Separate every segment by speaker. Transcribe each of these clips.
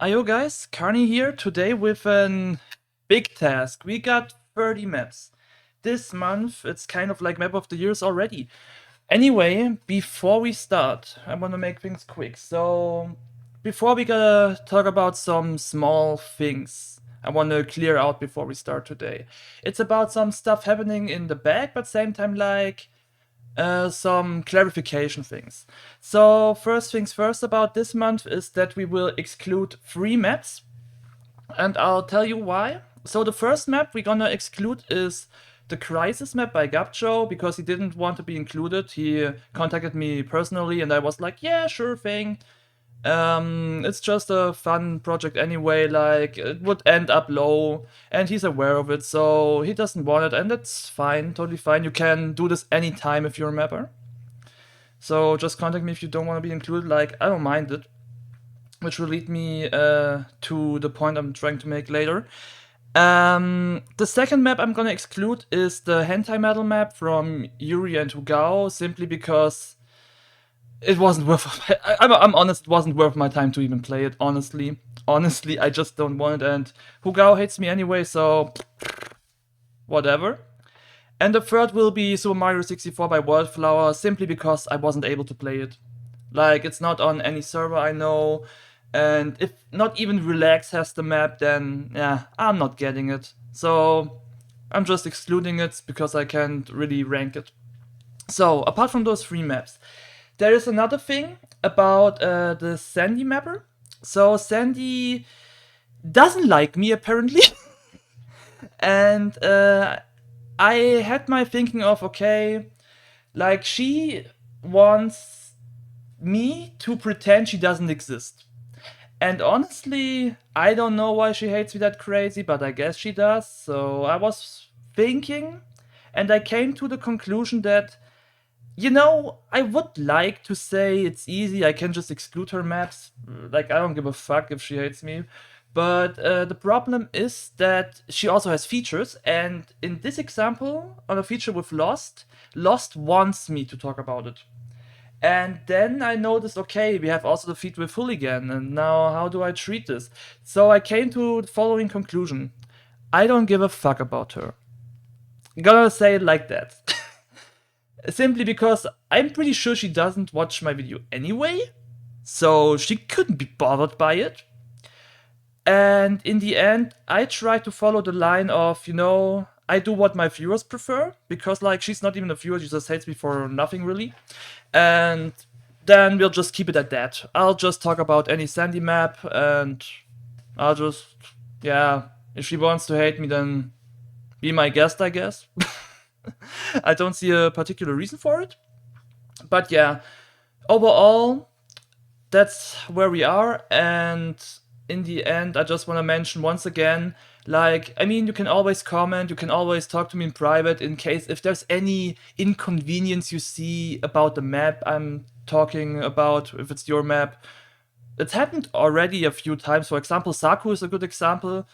Speaker 1: Ayo guys, CarmY here today with a big task. We got 30 maps. This month it's kind of like map of the years already. Anyway, before we start, I want to make things quick. So, before we gotta talk about some small things I want to clear out before we start today. It's about some stuff happening in the back, but same time like some clarification things. So first things first about this month is that we will exclude 3 maps, and I'll tell you why. So the first map we're gonna exclude is the Crisis map by Gercsito, because he didn't want to be included. He contacted me personally and I was like, yeah, sure thing. It's just a fun project anyway, like, it would end up low, and he's aware of it, so he doesn't want it, and that's fine, totally fine. You can do this anytime if you're a mapper. So just contact me if you don't want to be included, like, I don't mind it. Which will lead me to the point I'm trying to make later. The second map I'm gonna exclude is the Hentai Metal map from Yuri and Hugao, simply because it wasn't worth. I'm honest, it wasn't worth my time to even play it. Honestly, I just don't want it, and Hugao hates me anyway, so whatever. And the third will be Super Mario 64 by Wildflower, simply because I wasn't able to play it. Like, it's not on any server I know, and if not even Relax has the map, then yeah, I'm not getting it. So I'm just excluding it because I can't really rank it. So apart from those 3 maps, there is another thing about the Sendy mapper. So Sendy doesn't like me apparently, and I had my thinking of, okay, like, she wants me to pretend she doesn't exist. And honestly, I don't know why she hates me that crazy, but I guess she does. So I was thinking, and I came to the conclusion that, I would like to say it's easy, I can just exclude her maps. Like, I don't give a fuck if she hates me. But the problem is that she also has features, and in this example, on a feature with Lost wants me to talk about it. And then I noticed, okay, we have also the feat with Hooligan, and now how do I treat this? So I came to the following conclusion. I don't give a fuck about her. I'm gonna say it like that. Simply because I'm pretty sure she doesn't watch my video anyway, so she couldn't be bothered by it. And in the end, I try to follow the line of, I do what my viewers prefer, because, like, she's not even a viewer, she just hates me for nothing, really. And then we'll just keep it at that. I'll just talk about any Sandy map, and I'll just, yeah, if she wants to hate me, then be my guest, I guess. I don't see a particular reason for it. But yeah, overall, that's where we are. And in the end, I just want to mention once again, like, I mean, you can always comment, you can always talk to me in private in case if there's any inconvenience you see about the map I'm talking about, if it's your map. It's happened already a few times. For example, Saku is a good example.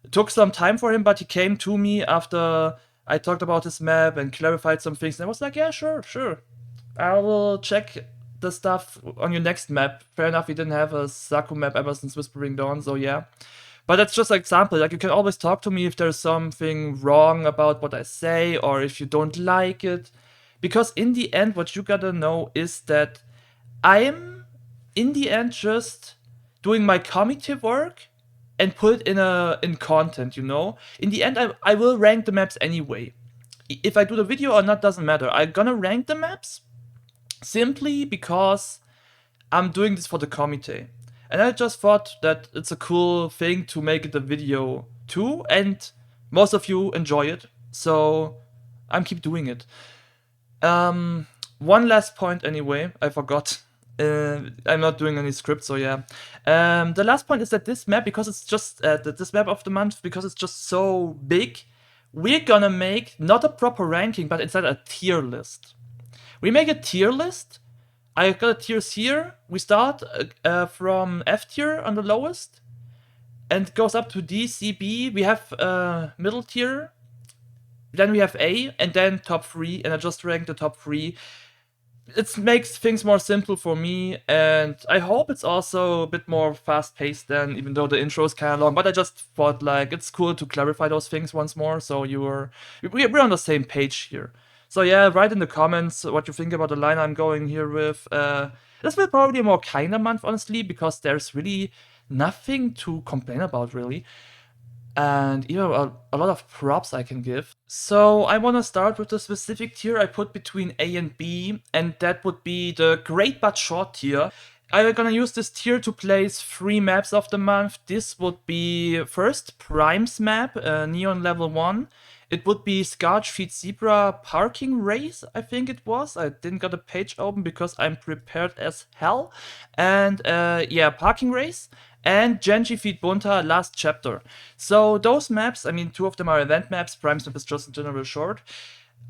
Speaker 1: It took some time for him, but he came to me after I talked about his map and clarified some things, and I was like, yeah, sure. I will check the stuff on your next map. Fair enough, we didn't have a Saku map ever since Whispering Dawn, so yeah. But that's just an example. Like, you can always talk to me if there's something wrong about what I say, or if you don't like it. Because in the end, what you gotta know is that I'm, in the end, just doing my cognitive work and put it in content, In the end, I will rank the maps anyway. If I do the video or not doesn't matter. I'm gonna rank the maps simply because I'm doing this for the committee. And I just thought that it's a cool thing to make it a video too, and most of you enjoy it, so I'm keep doing it. One last point anyway, I forgot. I'm not doing any script, so yeah. The last point is that this map, because it's just this map of the month, because it's just so big, we're gonna make not a proper ranking, but instead a tier list. We make a tier list. I got tiers here. We start from F tier on the lowest, and it goes up to D, C, B. We have middle tier, then we have A, and then top 3, and I just ranked the top 3. it makes things more simple for me, and I hope it's also a bit more fast-paced than, even though the intro is kind of long, but I just thought, like, it's cool to clarify those things once more, so we're on the same page here. So yeah, write in the comments what you think about the line I'm going here with. This will probably be a more kinder month, honestly, because there's really nothing to complain about, really. And even a lot of props I can give. So I want to start with the specific tier I put between A and B, and that would be the great but short tier. I'm gonna use this tier to place 3 maps of the month. This would be first Prime's map, Neon Level 1. It would be Scarch Feed Zebra Parking Race, I think it was. I didn't got a page open because I'm prepared as hell. And yeah, Parking Race. And Jenji Feed Bunta Last Chapter. So those maps, I mean, 2 of them are event maps. Prime's map is just in general short.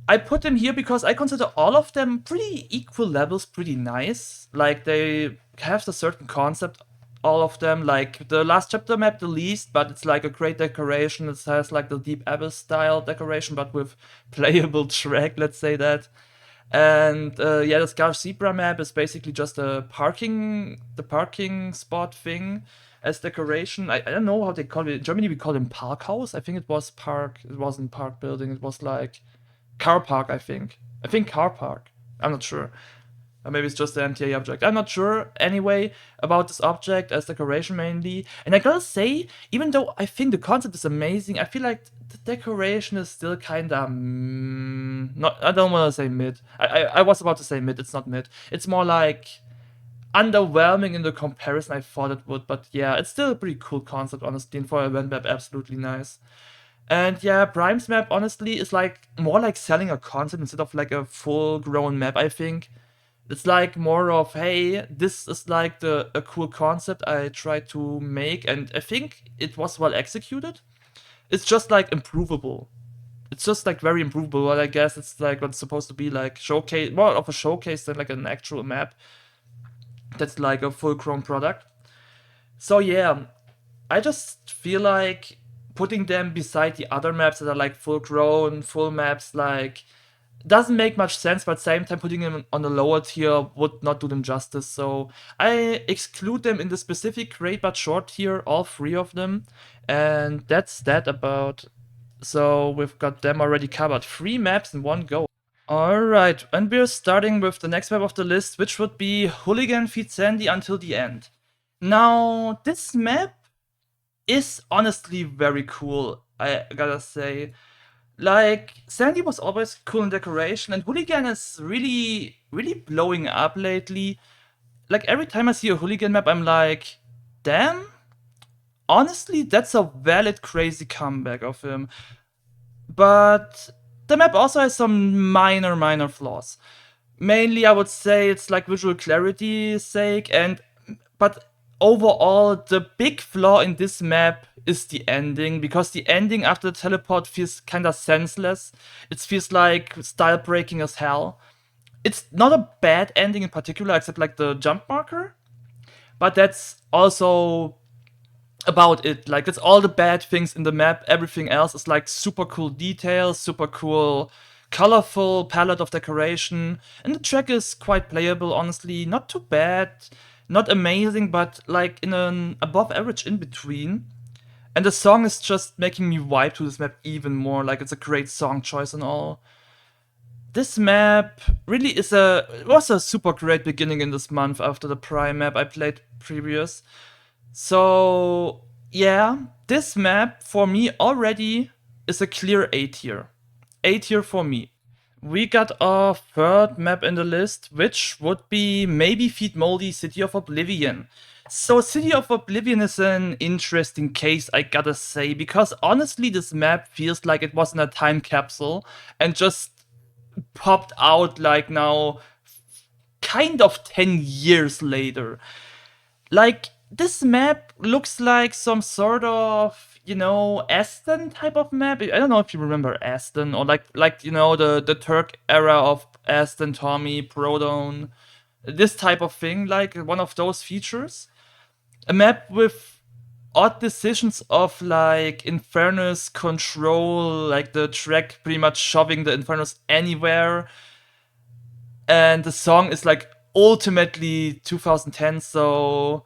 Speaker 1: I put them here because I consider all of them pretty equal levels, pretty nice. Like, they have a certain concept, all of them. Like, the Last Chapter map the least, but it's like a great decoration. It has like the Deep Abyss style decoration, but with playable track, let's say that. And yeah, the Scarf Zebra map is basically just the parking spot thing as decoration. I don't know how they call it. In Germany, we call them Parkhaus. I think it was park. It wasn't park building. It was like car park, I think. I think car park. I'm not sure. Or maybe it's just the MTA object. I'm not sure anyway about this object as decoration mainly. And I gotta say, even though I think the concept is amazing, I feel like the decoration is still kinda not. I don't want to say mid. I was about to say mid. It's not mid. It's more like underwhelming in the comparison I thought it would. But yeah, it's still a pretty cool concept, honestly. And for a event map, absolutely nice. And yeah, Prime's map honestly is like more like selling a concept instead of like a full-grown map, I think. It's like more of, hey, this is like a cool concept I tried to make, and I think it was well executed. It's just like improvable. It's just like very improvable, but I guess it's like what's supposed to be like showcase, more of a showcase than like an actual map that's like a full-grown product. So yeah, I just feel like putting them beside the other maps that are like full-grown, full maps, like doesn't make much sense, but at the same time putting them on a lower tier would not do them justice. So I exclude them in the specific great but short tier, all 3 of them. And that's that about. So we've got them already covered. 3 maps in one go. Alright, and we're starting with the next map of the list, which would be Hooligan Feed Sendy Until the End. Now, this map is honestly very cool, I gotta say. Like, Sandy was always cool in decoration, and Hooligan is really, really blowing up lately. Like, every time I see a Hooligan map, I'm like, damn, honestly, that's a valid, crazy comeback of him. But the map also has some minor flaws. Mainly, I would say it's like visual clarity's sake, but overall, the big flaw in this map is the ending, because the ending after the teleport feels kinda senseless. It feels like style breaking as hell. It's not a bad ending in particular, except like the jump marker, but that's also about it. Like, it's all the bad things in the map. Everything else is like super cool details, super cool colorful palette of decoration, and the track is quite playable, honestly. Not too bad, not amazing, but like in an above average in between. And the song is just making me vibe to this map even more. Like, it's a great song choice and all. This map really was a super great beginning in this month after the Prime map I played previous. So yeah, this map for me already is a clear A tier. A tier for me. We got our 3rd map in the list, which would be maybe Feed Moldy City of Oblivion. So City of Oblivion is an interesting case, I gotta say, because honestly this map feels like it was in a time capsule and just popped out like now kind of 10 years later. Like, this map looks like some sort of, Aston type of map. I don't know if you remember Aston, or like the Turk era of Aston, Tommy, Prodone, this type of thing, like one of those features. A map with odd decisions of like Infernus control, like the track pretty much shoving the Infernus anywhere. and the song is like ultimately 2010, so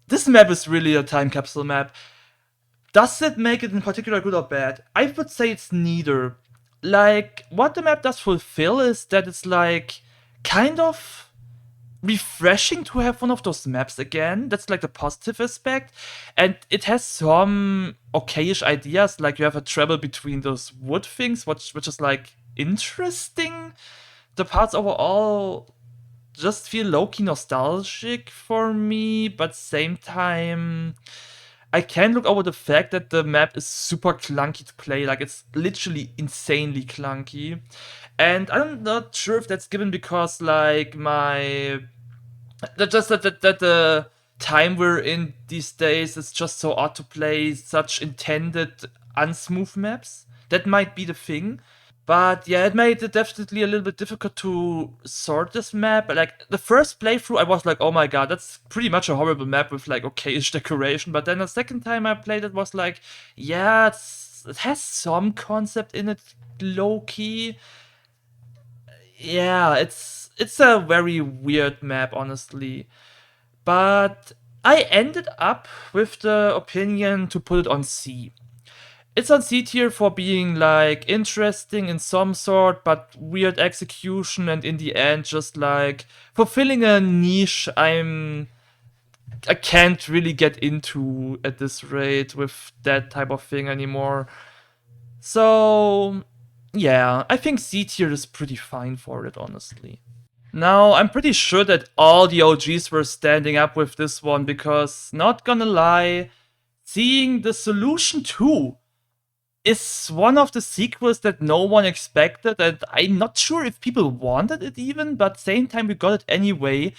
Speaker 1: this map is really a time capsule map. Does it make it in particular good or bad? I would say it's neither. Like, what the map does fulfill is that it's like kind of refreshing to have one of those maps again. That's like the positive aspect. And it has some okayish ideas, like you have a travel between those wood things, which is like interesting. The parts overall just feel low-key nostalgic for me, but same time I can't look over the fact that the map is super clunky to play. Like, it's literally insanely clunky. And I'm not sure if that's given because, like, that the time we're in these days is just so odd to play such intended unsmooth maps. That might be the thing. But yeah, it made it definitely a little bit difficult to sort this map. Like, the first playthrough, I was like, oh my god, that's pretty much a horrible map with like okayish decoration. But then the second time I played it was like, yeah, it has some concept in it, low key. Yeah, it's a very weird map, honestly. But I ended up with the opinion to put it on C. It's on C tier for being like interesting in some sort, but weird execution, and in the end just like fulfilling a niche I can't really get into at this rate with that type of thing anymore. So yeah, I think C tier is pretty fine for it, honestly. Now, I'm pretty sure that all the OGs were standing up with this one because, not gonna lie, seeing the Solution 2 is one of the sequels that no one expected, and I'm not sure if people wanted it even, but same time we got it anyway.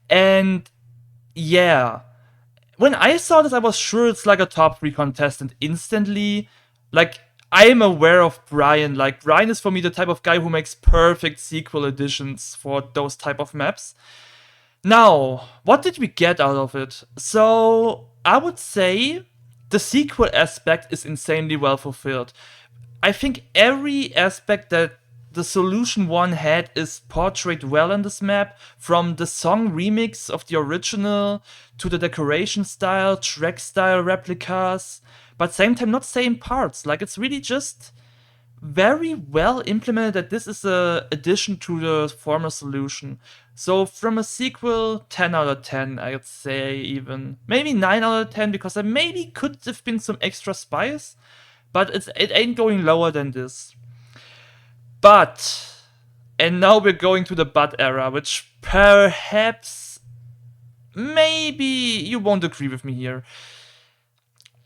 Speaker 1: And yeah, when I saw this, I was sure it's like a top 3 contestant instantly. Like, I'm aware of Brian. Like, Brian is for me the type of guy who makes perfect sequel editions for those type of maps. Now, what did we get out of it? So, I would say the sequel aspect is insanely well fulfilled. I think every aspect that the Solution 1 had is portrayed well in this map, from the song remix of the original to the decoration style, track style replicas, but same time not same parts. Like, it's really just very well implemented that this is a addition to the former Solution. So from a sequel, 10 out of 10, I'd say even. Maybe 9 out of 10, because there maybe could have been some extra spice, but it ain't going lower than this. But, and now we're going to the but era, which perhaps, maybe you won't agree with me here.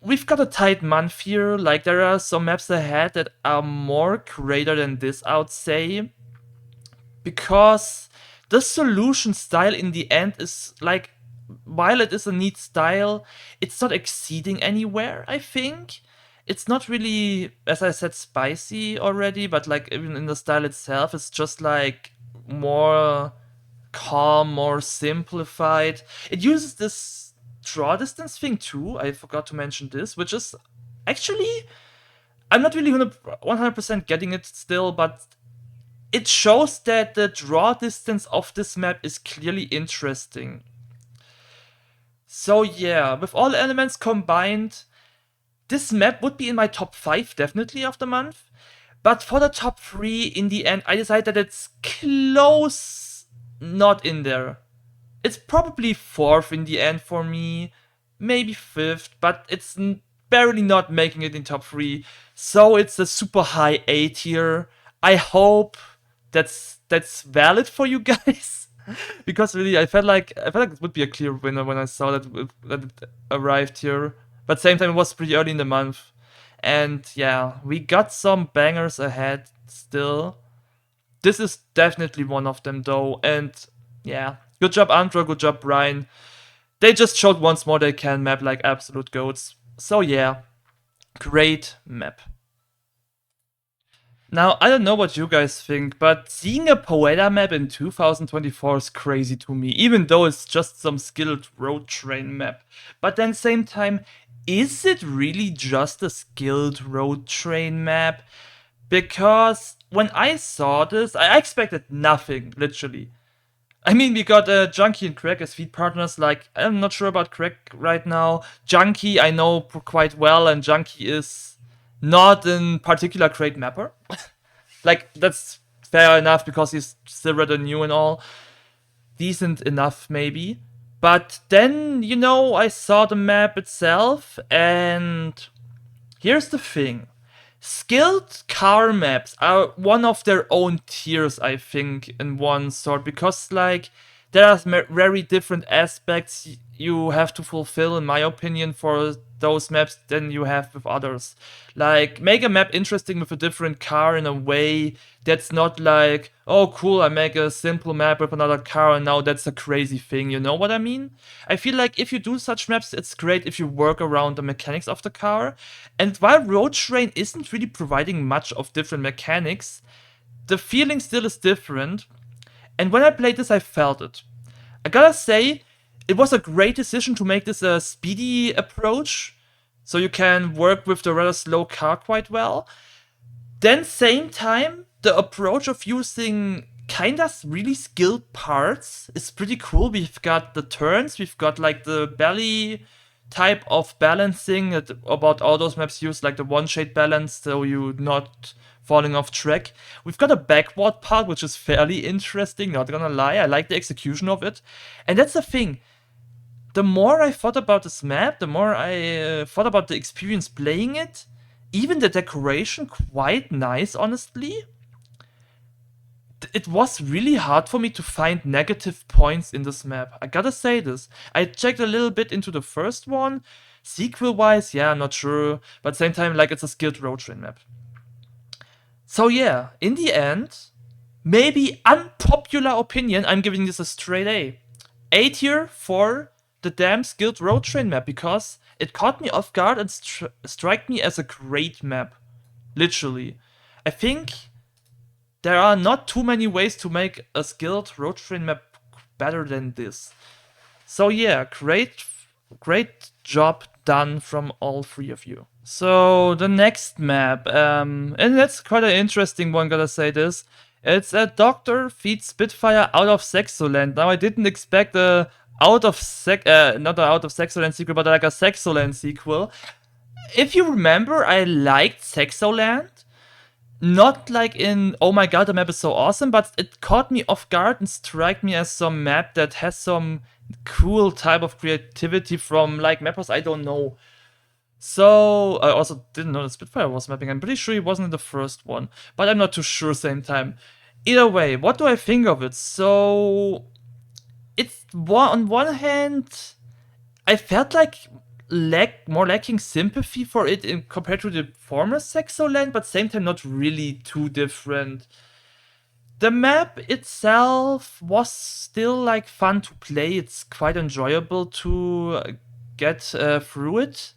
Speaker 1: We've got a tight month here. Like, there are some maps ahead that are more greater than this, I would say. Because the Solution style in the end is like, while it is a neat style, it's not exceeding anywhere, I think. It's not really, as I said, spicy already, but like even in the style itself, it's just like more calm, more simplified. It uses this draw distance thing too. I forgot to mention this, which is actually, I'm not really 100% getting it still, but it shows that the draw distance of this map is clearly interesting. So yeah, with all elements combined, this map would be in my top 5 definitely of the month. But for the top 3, in the end, I decided that it's close, not in there. It's probably 4th in the end for me, maybe 5th, but it's barely not making it in top 3. So it's a super high A tier. I hope that's valid for you guys. Because really, I felt like it would be a clear winner when I saw that it arrived here. But same time, it was pretty early in the month. And yeah, we got some bangers ahead still. This is definitely one of them though. And yeah, good job Andro, good job Brian. They just showed once more they can map like absolute goats. So yeah, great map. Now, I don't know what you guys think, but seeing a Poeta map in 2024 is crazy to me, even though it's just some skilled Roadtrain map. But then same time, is it really just a skilled Roadtrain map? Because when I saw this, I expected nothing, literally. I mean, we got Junky and CoReL as feed partners. Like, I'm not sure about CoReL right now. Junky, I know quite well, and Junky is not in particular great mapper. Like, that's fair enough because he's still rather new and all. Decent enough, maybe. But then, you know, I saw the map itself, and here's the thing. Skilled car maps are one of their own tiers, I think, in one sort, because, like, there are very different aspects you have to fulfill, in my opinion, for those maps than you have with others. Like, make a map interesting with a different car in a way that's not like, oh, cool, I make a simple map with another car and now that's a crazy thing, you know what I mean? I feel like if you do such maps, it's great if you work around the mechanics of the car. And while Roadtrain isn't really providing much of different mechanics, the feeling still is different. And when I played this, I felt it. I gotta say, it was a great decision to make this a speedy approach, so you can work with the rather slow car quite well. Then, same time, the approach of using kinda really skilled parts is pretty cool. We've got the turns, we've got like the belly type of balancing about all those maps use like the one shade balance, so you're not falling off track. We've got a backward part, which is fairly interesting, not gonna lie. I like the execution of it. And that's the thing. The more I thought about this map, the more I thought about the experience playing it. Even the decoration, quite nice, honestly. It was really hard for me to find negative points in this map. I gotta say this. I checked a little bit into the first one. Sequel-wise, yeah, I'm not sure. But at the same time, like, it's a skilled Roadtrain map. So yeah, in the end, maybe unpopular opinion, I'm giving this a straight A. A tier for the damn skilled Roadtrain map, because it caught me off guard and struck me as a great map. Literally. I think there are not too many ways to make a skilled Roadtrain map better than this. So yeah, great job done from all three of you. So the next map, and that's quite an interesting one, gotta say this. It's a Doctor feeds SPITFIRE out of Seksoland. Now I didn't expect a not an out of Seksoland sequel, but like a Seksoland sequel. If you remember, I liked Seksoland. Not like in, oh my god, the map is so awesome, but it caught me off guard and struck me as some map that has some cool type of creativity from like mappers I don't know. So, I also didn't know that SPITFIRE was mapping. I'm pretty sure he wasn't in the first one, but I'm not too sure same time. Either way, what do I think of it? So, it's on one hand, I felt like more lacking sympathy for it compared to the former Seksoland, but same time not really too different. The map itself was still like fun to play. It's quite enjoyable to get through it.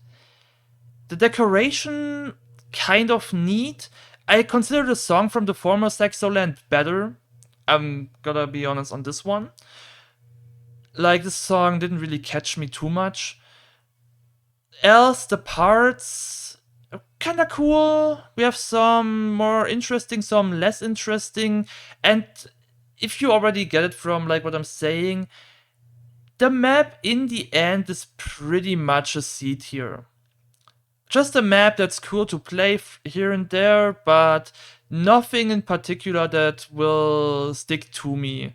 Speaker 1: The decoration, kind of neat. I consider the song from the former Seksoland better. I'm gonna be honest on this one. Like, this song didn't really catch me too much. Else, the parts are kinda cool. We have some more interesting, some less interesting. And if you already get it from like what I'm saying, the map in the end is pretty much a C tier. Just a map that's cool to play here and there, but nothing in particular that will stick to me.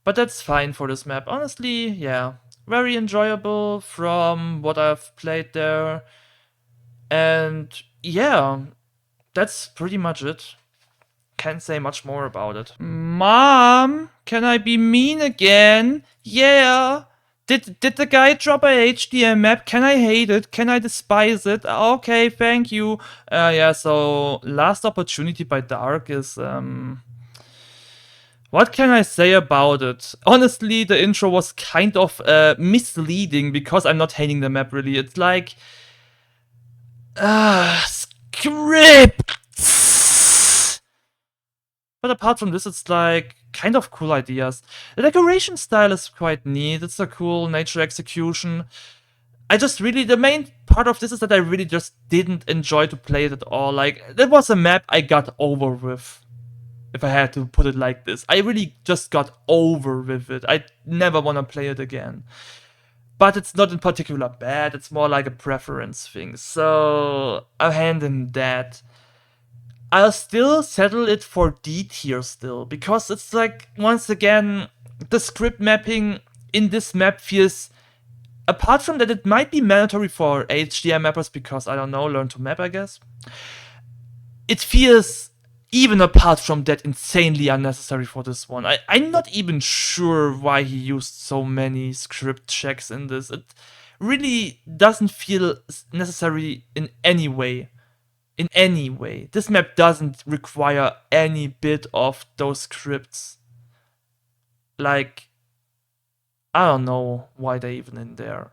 Speaker 1: But that's fine for this map. Honestly, yeah. Very enjoyable from what I've played there. And yeah, that's pretty much it. Can't say much more about it. Mom, can I be mean again? Yeah. Did the guy drop a HDM map? Can I hate it? Can I despise it? Okay, thank you. Yeah, so Last Opportunity by Darq is what can I say about it? Honestly, the intro was kind of misleading because I'm not hating the map really. It's like scripts. But apart from this, it's like kind of cool ideas. The decoration style is quite neat. It's a cool nature execution. I just really, the main part of this is that I really just didn't enjoy to play it at all. Like, that was a map I got over with, if I had to put it like this. I really just got over with it. I never want to play it again. But it's not in particular bad, it's more like a preference thing. So I'll hand him that. I'll still settle it for D tier still, because it's like, once again, the script mapping in this map feels, apart from that it might be mandatory for HDM mappers because, I don't know, learn to map, I guess. It feels, even apart from that, insanely unnecessary for this one. I'm not even sure why he used so many script checks in this. It really doesn't feel necessary in any way. In any way. This map doesn't require any bit of those scripts. Like, I don't know why they're even in there.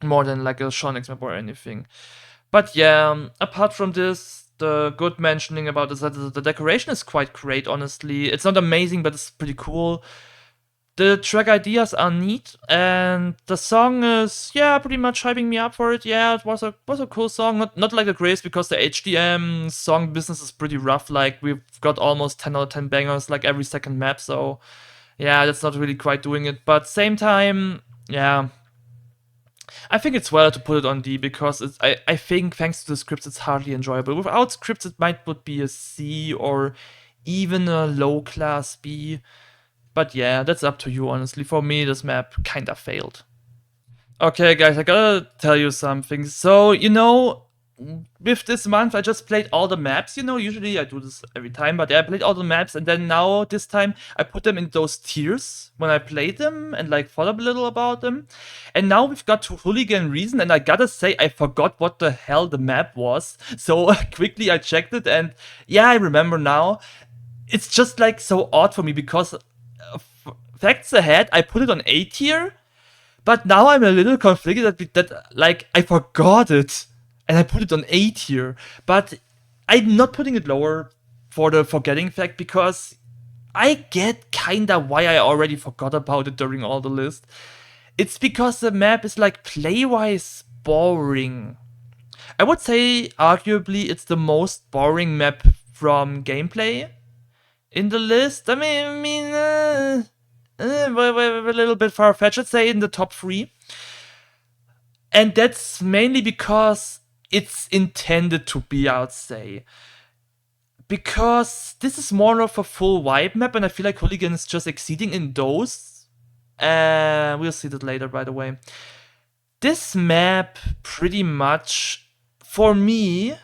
Speaker 1: More than like a Shonix map or anything. But yeah, apart from this, the good mentioning about is that the decoration is quite great, honestly. It's not amazing, but it's pretty cool. The track ideas are neat, and the song is, yeah, pretty much hyping me up for it. Yeah, it was a cool song. Not like the greatest, because the HDM song business is pretty rough. Like, we've got almost 10 out of 10 bangers like every second map, so yeah, that's not really quite doing it. But same time, yeah, I think it's well to put it on D, because I think thanks to the scripts it's hardly enjoyable. Without scripts it would be a C or even a low class B. But yeah, that's up to you, honestly. For me, this map kinda failed. Okay, guys, I gotta tell you something. So, with this month, I just played all the maps. Usually I do this every time, but yeah, I played all the maps, and then now, this time, I put them in those tiers when I played them and, like, thought a little about them. And now we've got to Hooligan Reason, and I gotta say, I forgot what the hell the map was. So, quickly I checked it, and yeah, I remember now. It's just, like, so odd for me, because facts ahead, I put it on A tier, but now I'm a little conflicted that like, I forgot it, and I put it on A tier. But I'm not putting it lower for the forgetting fact, because I get kinda why I already forgot about it during all the list. It's because the map is, like, play-wise boring. I would say, arguably, it's the most boring map from gameplay in the list. I mean, we're a little bit far-fetched. I'd say in the top 3. And that's mainly because it's intended to be, I'd say. Because this is more of a full vibe map, and I feel like Hooligan is just exceeding in those. We'll see that later, by the way. This map pretty much, for me,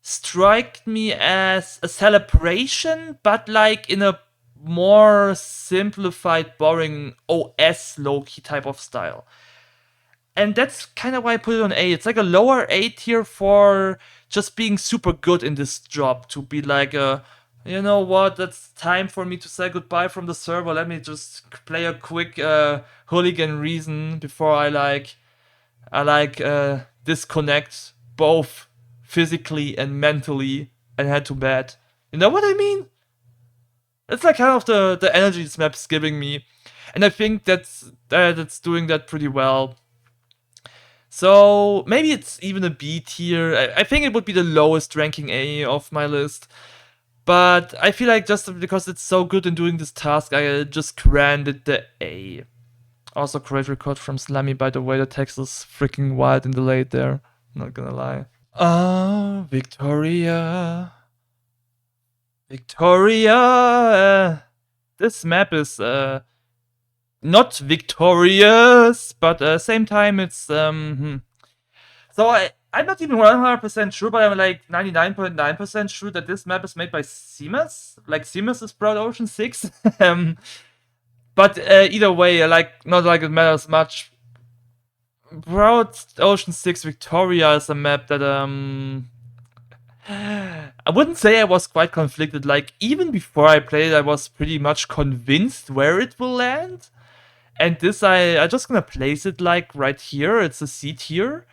Speaker 1: struck me as a celebration, but like in a more simplified, boring OS low-key type of style. And that's kind of why I put it on A. It's like a lower A tier for just being super good in this job. To be like, you know what, that's time for me to say goodbye from the server. Let me just play a quick Hooligan Reason before I disconnect both physically and mentally and head to bed. You know what I mean? It's like kind of the energy this map's giving me. And I think that's doing that pretty well. So maybe it's even a B tier. I think it would be the lowest ranking A of my list. But I feel like just because it's so good in doing this task, I just granted the A. Also, great record from Slammy, by the way. The text is freaking wild and delayed there. Not gonna lie. Victoria. Victoria. This map is not victorious, but same time it's So I'm not even 100% sure, but I'm like 99.9% sure that this map is made by Seamus. Like, Seamus is Proud Ocean 6. But either way, like, not like it matters much. Proud Ocean 6 Victoria is a map that I wouldn't say I was quite conflicted. Like, even before I played, I was pretty much convinced where it will land. And this, I just gonna place it like right here. It's a C tier.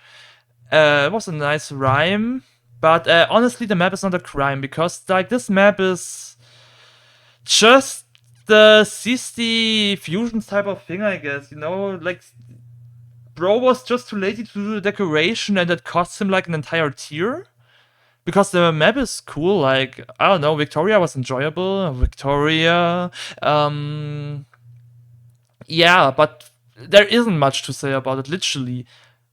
Speaker 1: It was a nice rhyme, but honestly, the map is not a crime, because like, this map is just the CSD fusion type of thing, I guess. Like, bro was just too lazy to do the decoration, and it cost him like an entire tier. Because the map is cool, like, I don't know, Victoria was enjoyable. Victoria, yeah, but there isn't much to say about it, literally.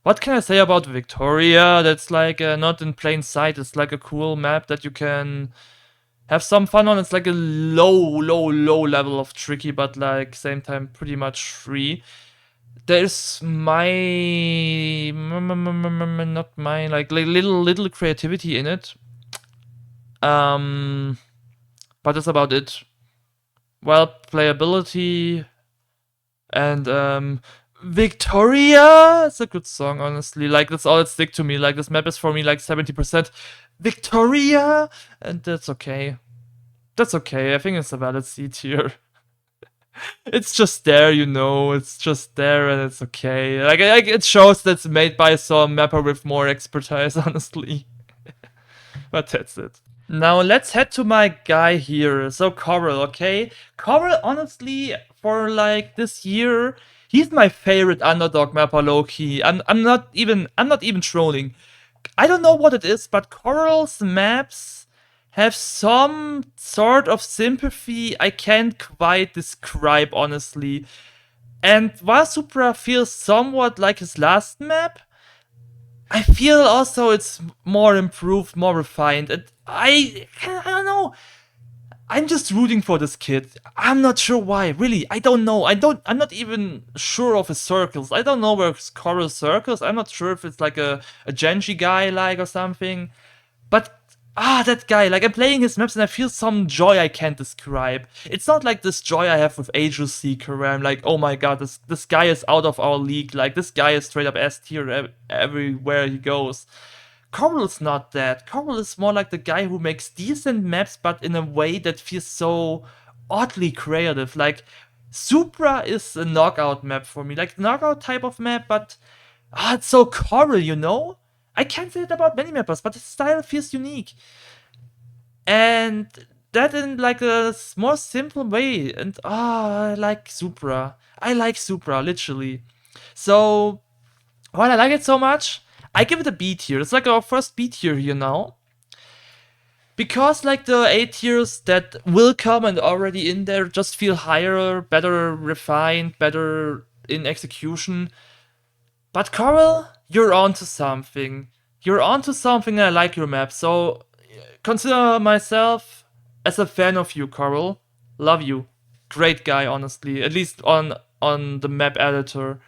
Speaker 1: What can I say about Victoria that's like not in plain sight? It's like a cool map that you can have some fun on. It's like a low level of tricky, but like same time pretty much free. There's not my like little creativity in it. But that's about it. Well, playability and Victoria. It's a good song, honestly. Like that's all that stick to me. Like this map is for me like 70% Victoria, and that's okay. That's okay. I think it's a valid C tier. It's just there, you know. It's just there, and it's okay. Like it shows that it's made by some mapper with more expertise, honestly. But that's it. Now let's head to my guy here. So CoReL, okay? CoReL, honestly, for like this year, he's my favorite underdog mapper, low-key. I'm not even trolling. I don't know what it is, but CoReL's maps have some sort of sympathy I can't quite describe, honestly. And while SUPRA feels somewhat like his last map, I feel also it's more improved, more refined, and I don't know. I'm just rooting for this kid. I'm not sure why, really. I don't know. I'm not even sure of his circles. I don't know where his CoReL circles. I'm not sure if it's like a Genji guy like or something. But that guy, like I'm playing his maps and I feel some joy I can't describe. It's not like this joy I have with Eduuw, where I'm like, oh my god, this guy is out of our league. Like this guy is straight up S tier everywhere he goes. CoReL is not that. CoReL is more like the guy who makes decent maps, but in a way that feels so oddly creative. Like SUPRA is a knockout map for me, like knockout type of map, but it's so CoReL, you know? I can't say it about many mappers, but his style feels unique. And that in like a more simple way. And I like SUPRA. I like SUPRA, literally. So, while I like it so much, I give it a B tier. It's like our first B tier here now. Because like the A tiers that will come and already in there just feel higher, better refined, better in execution. But CoReL, you're onto something. You're onto something and I like your map. So consider myself as a fan of you, CoReL. Love you. Great guy, honestly. At least on the map editor.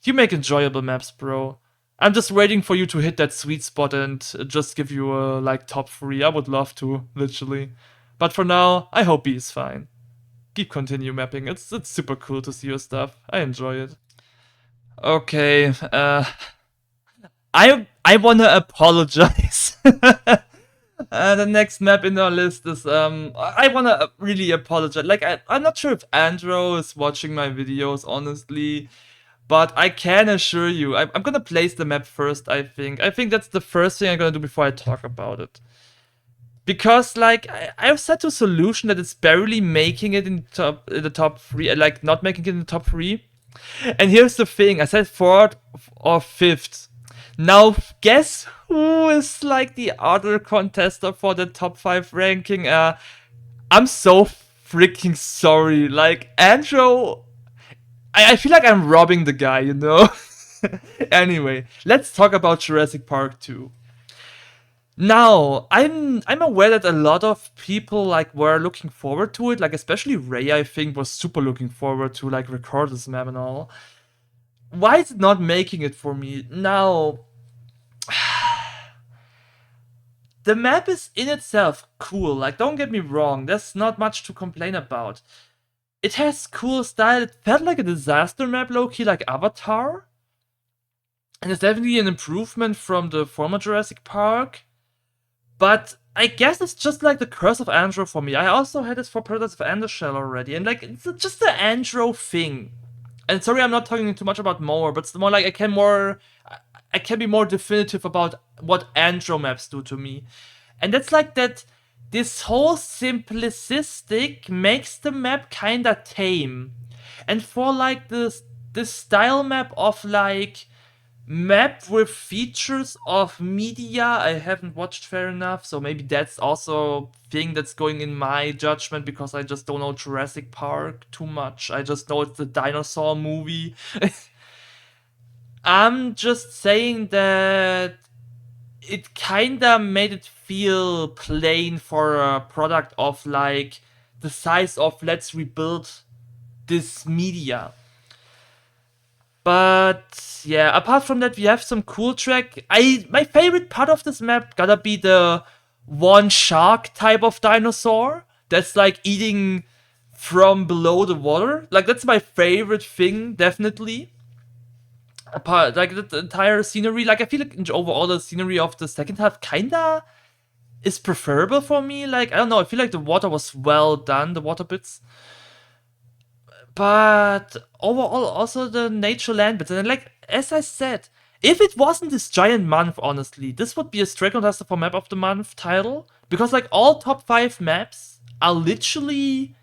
Speaker 1: You make enjoyable maps, bro. I'm just waiting for you to hit that sweet spot and just give you a like top 3. I would love to, literally. But for now, I hope B is fine. Keep continue mapping. It's super cool to see your stuff. I enjoy it. Okay, I wanna apologize. The next map in our list is I wanna really apologize. Like I'm not sure if Andro is watching my videos, honestly, but I can assure you, I'm gonna place the map first. I think that's the first thing I'm gonna do before I talk about it. Because like I've set to a solution that it's barely making it in the top 3, like not making it in the top 3. And here's the thing, I said 4th or 5th. Now, guess who is like the other contester for the top 5 ranking? I'm so freaking sorry. Like, Andro, I feel like I'm robbing the guy, you know? Anyway, let's talk about Jurassic Park 2. Now, I'm aware that a lot of people like were looking forward to it, like especially Ray, I think, was super looking forward to like record this map and all. Why is it not making it for me? Now, the map is in itself cool, like don't get me wrong, there's not much to complain about. It has cool style, it felt like a disaster map low-key, like Avatar. And it's definitely an improvement from the former Jurassic Park. But I guess it's just like the curse of Andro for me. I also had this for Predators of Endershell already, and like it's just the Andro thing. And sorry, I'm not talking too much about Mower, but it's more like I can be more definitive about what Andro maps do to me. And that's like that this whole simplistic makes the map kinda tame. And for like the this style map of like map with features of media I haven't watched fair enough, so maybe that's also a thing that's going in my judgment because I just don't know Jurassic Park too much. I just know it's the dinosaur movie. I'm just saying that it kinda made it feel plain for a product of like the size of let's rebuild this media. But yeah, apart from that, we have some cool track. My favorite part of this map gotta be the one shark type of dinosaur that's like eating from below the water. Like that's my favorite thing, definitely. Apart like the entire scenery, like I feel like overall the scenery of the second half kinda is preferable for me. Like I don't know, I feel like the water was well done, the water bits. But overall, also the nature land bits. And like, as I said, if it wasn't this giant month, honestly, this would be a straight contester for Map of the Month title. Because like all top 5 maps are literally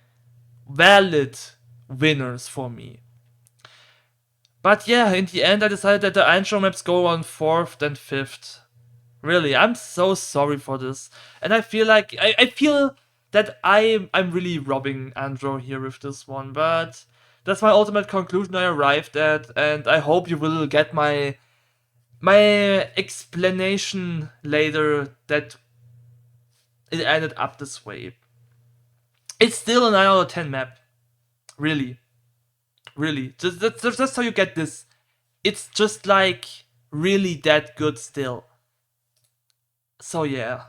Speaker 1: valid winners for me. But yeah, in the end, I decided that the Andro maps go on 4th and 5th. Really, I'm so sorry for this. And I feel like, I feel that I'm really robbing Andro here with this one, but that's my ultimate conclusion I arrived at, and I hope you will get my explanation later that it ended up this way. It's still a 9 out of 10 map. Really. Really. Just so you get this. It's just like really that good still. So yeah.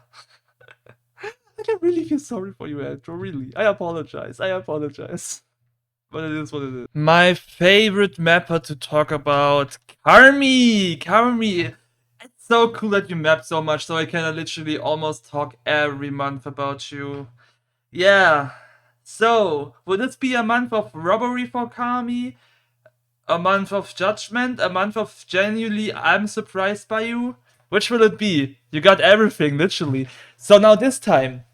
Speaker 1: I really feel sorry for you, Andro. Really. I apologize. But it is what it is. My favorite mapper to talk about, CarmY. CarmY. It's so cool that you map so much, so I can literally almost talk every month about you. Yeah. So, will this be a month of robbery for CarmY? A month of judgment? A month of genuinely I'm surprised by you? Which will it be? You got everything, literally. So now this time,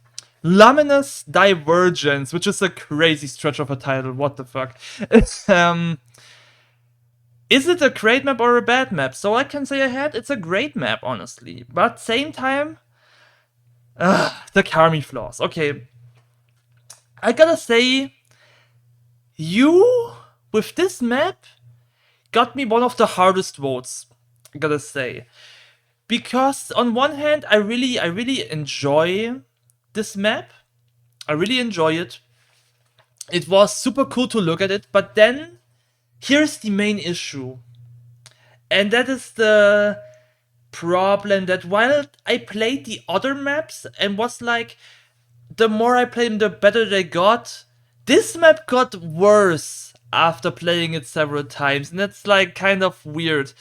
Speaker 1: Luminous Divergence, which is a crazy stretch of a title, what the fuck. Is it a great map or a bad map? So I can say ahead, it's a great map, honestly. But same time, the CarmY flaws. Okay, I gotta say, you, with this map, got me one of the hardest votes, I gotta say. Because on one hand, I really enjoy this map. I really enjoy it. It was super cool to look at it, but then here's the main issue. And that is the problem that while I played the other maps and was like, the more I played them, the better they got, this map got worse after playing it several times, and that's like kind of weird.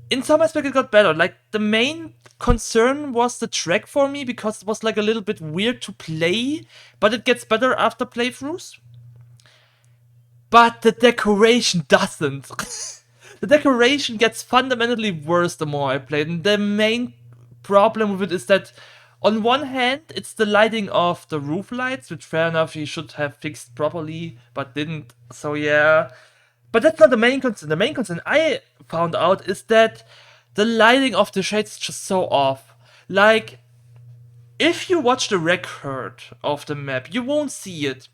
Speaker 1: In some aspect it got better. Like the main concern was the track for me because it was like a little bit weird to play, but it gets better after playthroughs. But the decoration doesn't. The decoration gets fundamentally worse the more I play it. And the main problem with it is that on one hand, it's the lighting of the roof lights, which fair enough he should have fixed properly, but didn't. So yeah. But that's not the main concern. The main concern I found out is that the lighting of the shades is just so off. Like, if you watch the record of the map, you won't see it.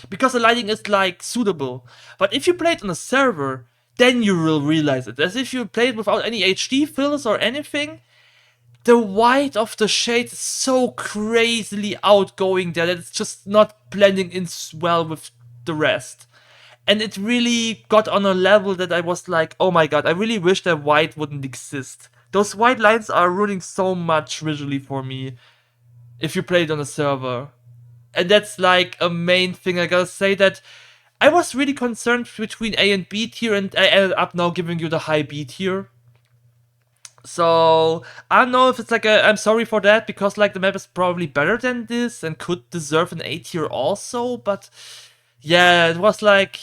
Speaker 1: Because the lighting is, like, suitable. But if you play it on a server, then you will realize it. As if you play it without any HD filters or anything. The white of the shades is so crazily outgoing there that it's just not blending in well with the rest. And it really got on a level that I was like, oh my god, I really wish that white wouldn't exist. Those white lines are ruining so much visually for me if you play it on a server. And that's like a main thing. I gotta say that I was really concerned between A and B tier, and I ended up now giving you the high B tier. So I don't know if it's like I'm sorry for that, because like the map is probably better than this and could deserve an A tier also, but yeah, it was like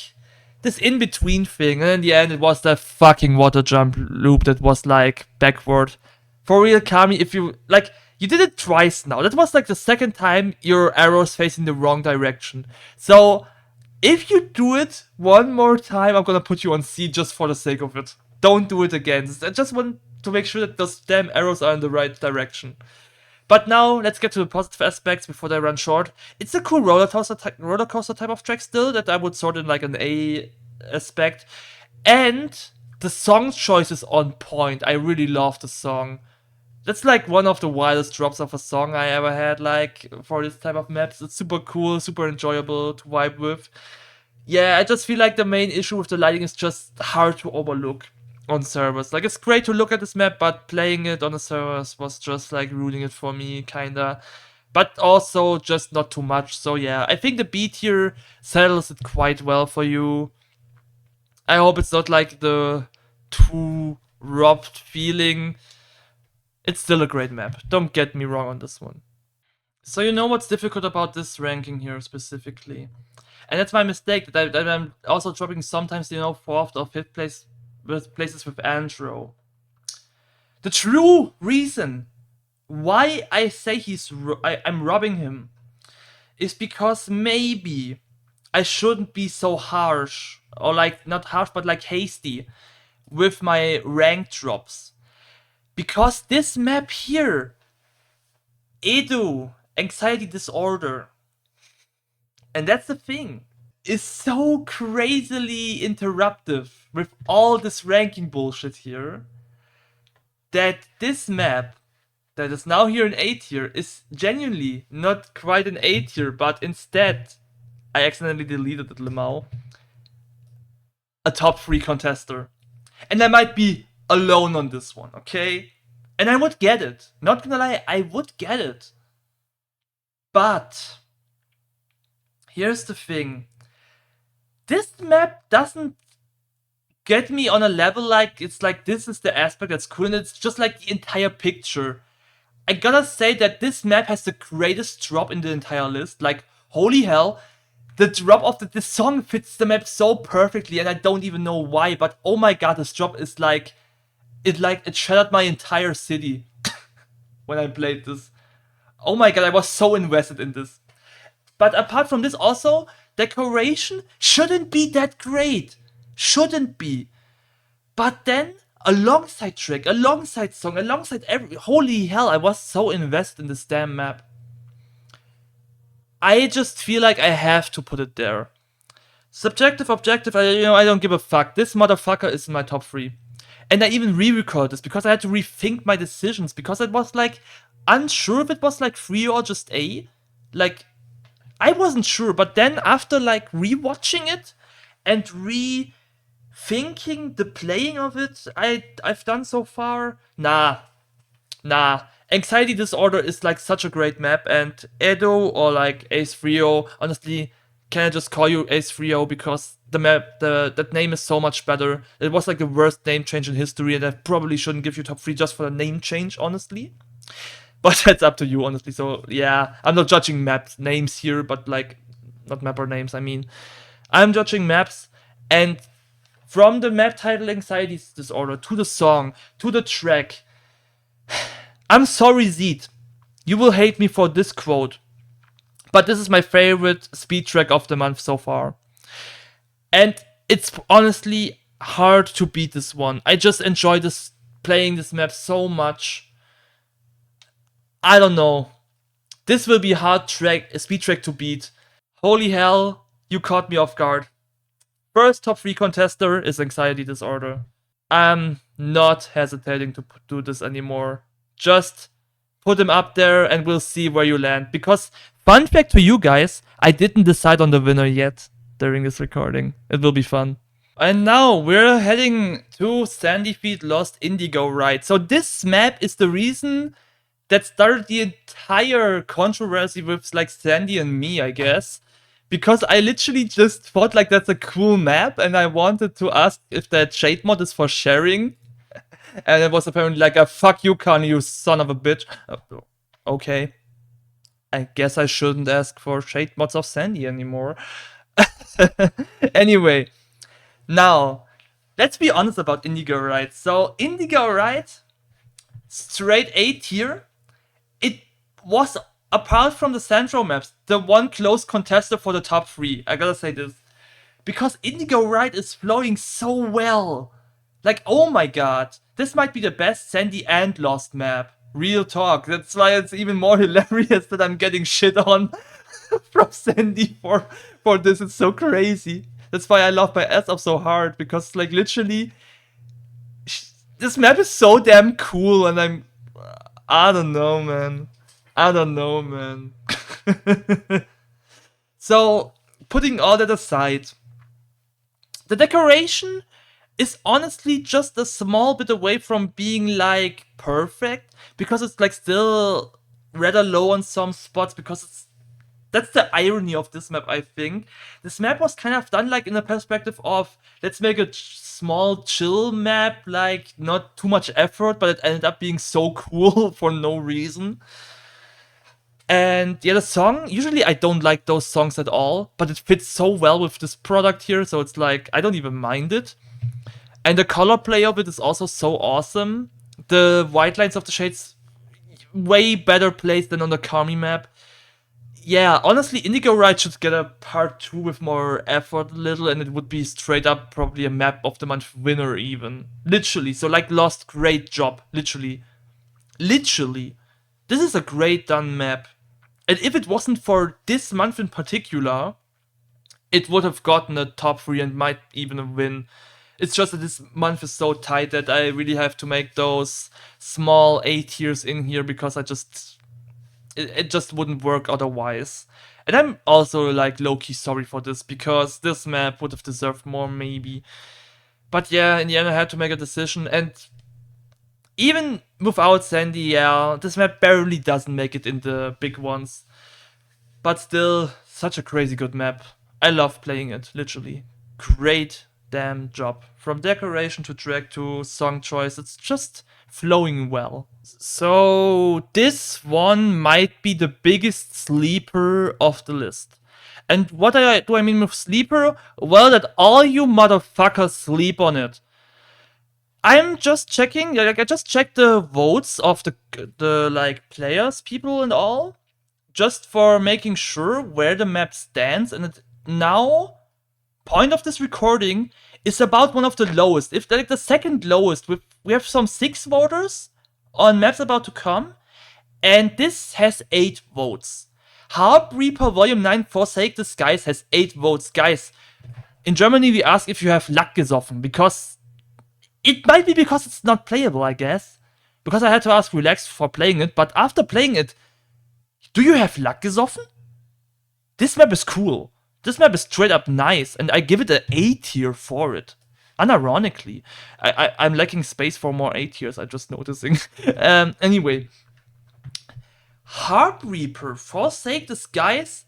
Speaker 1: this in-between thing, and in the end it was the fucking water jump loop that was like backward. For real, CarmY, if you like, you did it twice now. That was like the second time your arrow's facing the wrong direction. So If you do it one more time, I'm gonna put you on C just for the sake of it. Don't do it again. I just want to make sure that those damn arrows are in the right direction. But now, let's get to the positive aspects before they run short. It's a cool roller coaster type of track still that I would sort in like an A aspect. And the song choice is on point. I really love the song. That's like one of the wildest drops of a song I ever had, like, for this type of maps. It's super cool, super enjoyable to vibe with. Yeah, I just feel like the main issue with the lighting is just hard to overlook on servers. Like, it's great to look at this map, but playing it on the servers was just like ruining it for me, kinda. But also just not too much. So yeah, I think the B tier settles it quite well for you. I hope it's not like the too robbed feeling. It's still a great map. Don't get me wrong on this one. So you know what's difficult about this ranking here specifically. And that's my mistake, that I'm also dropping sometimes, 4th or 5th place with places with Andro. The true reason why I say I'm robbing him is because maybe I shouldn't be so harsh, or like, not harsh, but like hasty with my rank drops. Because this map here, Eduuw, Anxiety Disorder, and that's the thing, is so crazily interruptive with all this ranking bullshit here, that this map that is now here in A tier is genuinely not quite an A tier, but instead, I accidentally deleted it, Lemao, a top 3 contester. And I might be alone on this one, okay? And I would get it. Not gonna lie, I would get it. But here's the thing. This map doesn't get me on a level like it's like this is the aspect that's cool, and it's just like the entire picture. I gotta say that this map has the greatest drop in the entire list. Like, holy hell, the drop of this song fits the map so perfectly, and I don't even know why, but oh my god, this drop is like it shattered my entire city when I played this. Oh my god, I was so invested in this. But apart from this, also, decoration shouldn't be that great. Shouldn't be. But then, alongside track, alongside song, alongside holy hell, I was so invested in this damn map. I just feel like I have to put it there. Subjective, objective, I don't give a fuck. This motherfucker is in my top 3. And I even re-recorded this because I had to rethink my decisions, because I was like unsure if it was like 3 or just A. Like, I wasn't sure, but then after like rewatching it and rethinking the playing of it I've done so far, nah. Anxiety Disorder is like such a great map, and Eduuw or like Ace3O, honestly, can I just call you Ace3O because the map, that name is so much better. It was like the worst name change in history, and I probably shouldn't give you top 3 just for the name change, honestly. But that's up to you, honestly. So yeah, I'm not judging map names here, but like, not mapper names, I mean. I'm judging maps, and from the map title Anxiety Disorder to the song, to the track, I'm sorry, ZeeT. You will hate me for this quote, but this is my favorite speed track of the month so far. And it's honestly hard to beat this one. I just enjoy playing this map so much. I don't know. This will be a speed track to beat. Holy hell, you caught me off guard. First top 3 contester is Anxiety Disorder. I'm not hesitating to do this anymore. Just put him up there and we'll see where you land. Because, fun fact to you guys, I didn't decide on the winner yet during this recording. It will be fun. And now we're heading to Sandy Feet Lost Indigo Ride. So this map is the reason that started the entire controversy with like Sandy and me, I guess. Because I literally just thought like that's a cool map, and I wanted to ask if that shade mod is for sharing. And it was apparently like a fuck you, Kanye, you son of a bitch. Okay. I guess I shouldn't ask for shade mods of Sandy anymore. Anyway, now, let's be honest about Indigo Ride. So, Indigo Ride, straight A tier, it was, apart from the ZinTro maps, the one close contester for the top 3. I gotta say this. because Indigo Ride is flowing so well. Like, oh my god, this might be the best Sendy and Lost map. Real talk. That's why it's even more hilarious that I'm getting shit on from Sendy for this. It's so crazy. That's why I love my ass off so hard, because like literally this map is so damn cool, and I don't know, man. I don't know, man. So, putting all that aside, the decoration is honestly just a small bit away from being like perfect, because it's like still rather low on some spots, because that's the irony of this map, I think. This map was kind of done like in a perspective of, let's make a small chill map, like not too much effort, but it ended up being so cool for no reason. And yeah, the song, usually I don't like those songs at all, but it fits so well with this product here, so it's like, I don't even mind it. And the color play of it is also so awesome. The white lines of the shades, way better placed than on the CarmY map. Yeah, honestly, Indigo Ride should get a part 2 with more effort a little, and it would be straight up probably a map of the month winner even. Literally, so like Lost, great job, literally. Literally. This is a great done map. And if it wasn't for this month in particular, it would have gotten a top 3 and might even win. It's just that this month is so tight that I really have to make those small A tiers in here, because it just wouldn't work otherwise. And I'm also like low-key sorry for this, because this map would have deserved more maybe. But yeah, in the end I had to make a decision, and even without Sendy, yeah, this map barely doesn't make it in the big ones. But still, such a crazy good map. I love playing it, literally. Great damn job. From decoration to track to song choice, it's just flowing well. So this one might be the biggest sleeper of the list. And what do I mean with sleeper? Well, that all you motherfuckers sleep on it. I'm just checking, like I just checked the votes of the like players, people and all, just for making sure where the map stands, and it now, point of this recording, is about one of the lowest, if like the second lowest. We have some 6 voters on maps about to come, and this has 8 votes. HarpReaper Volume 9 Forsake the Skies has 8 votes. Guys, in Germany we ask if you have luck gesoffen, because it might be because it's not playable, I guess. Because I had to ask Relax for playing it, but after playing it, do you have luck gesoffen? This map is cool. This map is straight up nice, and I give it an A tier for it. Unironically. I'm lacking space for more A tiers, I'm just noticing. Anyway. HarpReaper, Forsake the Skies,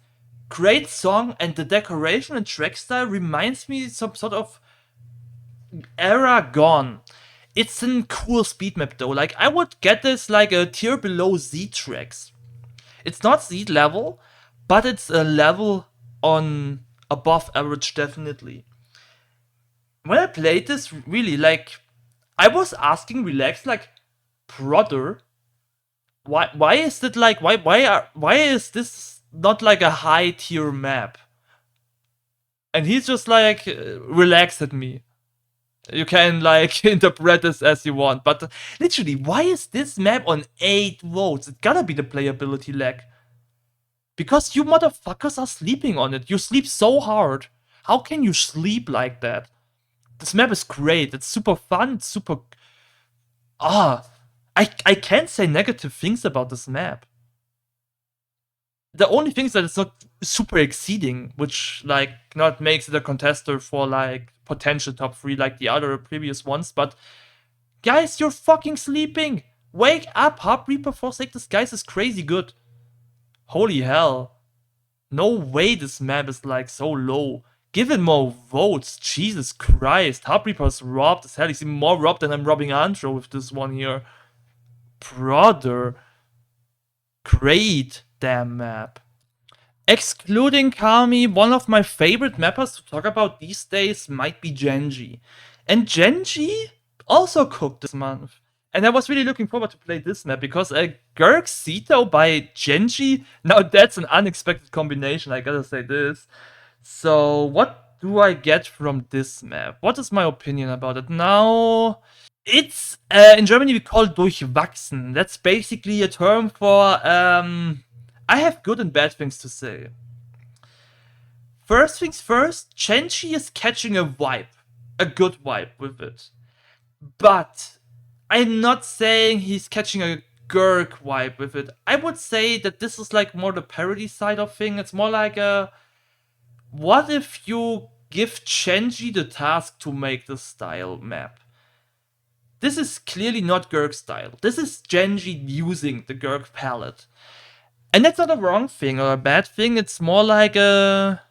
Speaker 1: great song, and the decoration and track style reminds me some sort of era gone. It's a cool speed map though. Like, I would get this like a tier below ZeeT tracks. It's not ZeeT level, but it's a level on above average, definitely. When I played this, really, like, I was asking Relax, like, brother, why is it like, why is this not like a high tier map? And he's just like, relaxed at me. You can like interpret this as you want, but literally, why is this map on 8 votes? It gotta be the playability lag. Because you motherfuckers are sleeping on it. You sleep so hard. How can you sleep like that? This map is great. It's super fun. It's super... I can't say negative things about this map. The only thing is that it's not super exceeding, which like not makes it a contester for like potential top 3 like the other previous ones. But guys, you're fucking sleeping. Wake up. HarpReaper Forsake the Skies is crazy good. Holy hell. No way this map is like so low. Give it more votes. Jesus Christ. HarpReaper's robbed as hell. He's even more robbed than I'm robbing Andro with this one here. Brother. Great damn map. Excluding CarmY, one of my favorite mappers to talk about these days might be Jenji. And Jenji also cooked this month. And I was really looking forward to play this map, because a Gercsito by Jenji, now that's an unexpected combination, I gotta say this. So what do I get from this map? What is my opinion about it? Now, it's, in Germany we call it durchwachsen. That's basically a term for, I have good and bad things to say. First things first, Jenji is catching a vibe. A good vibe with it. But I'm not saying he's catching a Gerc vibe with it. I would say that this is like more the parody side of thing. It's more like a, what if you give Jenji the task to make the style map? This is clearly not Gerc style. This is Jenji using the Gerc palette. And that's not a wrong thing or a bad thing. It's more like a,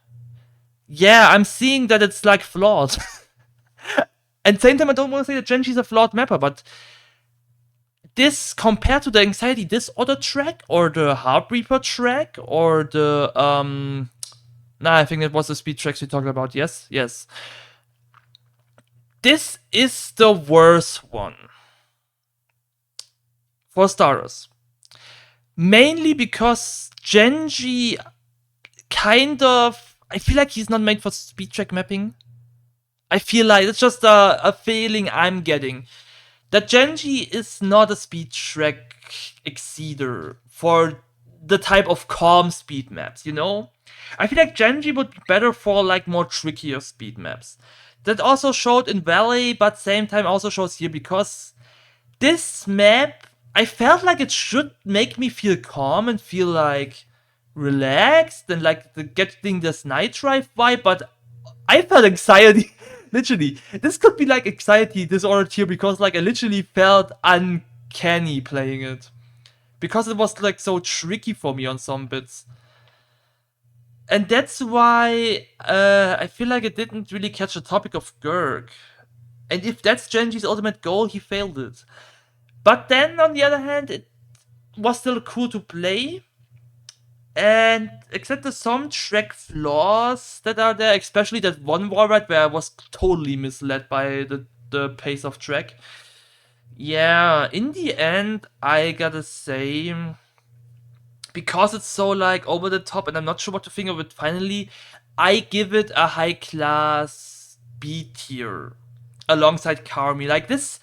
Speaker 1: yeah, I'm seeing that it's like flawed. And same time, I don't want to say that Genji's a flawed mapper, but this, compared to the Anxiety, this other track, or the HarpReaper track, or the, I think it was the speed tracks we talked about, yes. This is the worst one. For starters. Mainly because Genji kind of, I feel like he's not made for speed track mapping. I feel like it's just a feeling I'm getting. That Genji is not a speed track exceeder for the type of calm speed maps, you know? I feel like Genji would be better for like more trickier speed maps. That also showed in Valley, but same time also shows here, because this map, I felt like it should make me feel calm and feel like relaxed and like getting this night drive vibe, but I felt anxiety. Literally, this could be like anxiety disordered here, because like I literally felt uncanny playing it. Because it was like so tricky for me on some bits. And that's why I feel like it didn't really catch the topic of Gerc. And if that's Genji's ultimate goal, he failed it. But then, on the other hand, it was still cool to play. And except the some track flaws that are there, especially that one wall ride where I was totally misled by the pace of track. Yeah, in the end, I gotta say, because it's so like over the top and I'm not sure what to think of it finally, I give it a high class B tier alongside CarmY. Like this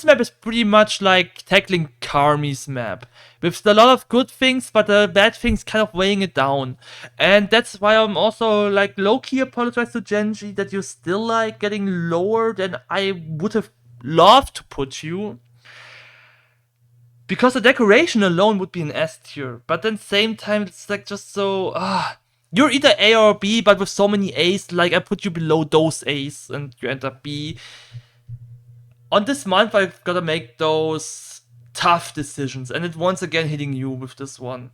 Speaker 1: map is pretty much like tackling CarmY's map, with a lot of good things, but the bad things kind of weighing it down. And that's why I'm also like low-key apologize to Genji that you're still like getting lower than I would have loved to put you. Because the decoration alone would be an S tier, but then same time it's like just so, you're either A or B, but with so many A's, like I put you below those A's and you end up B. On this month I've gotta make those tough decisions, and it's once again hitting you with this one.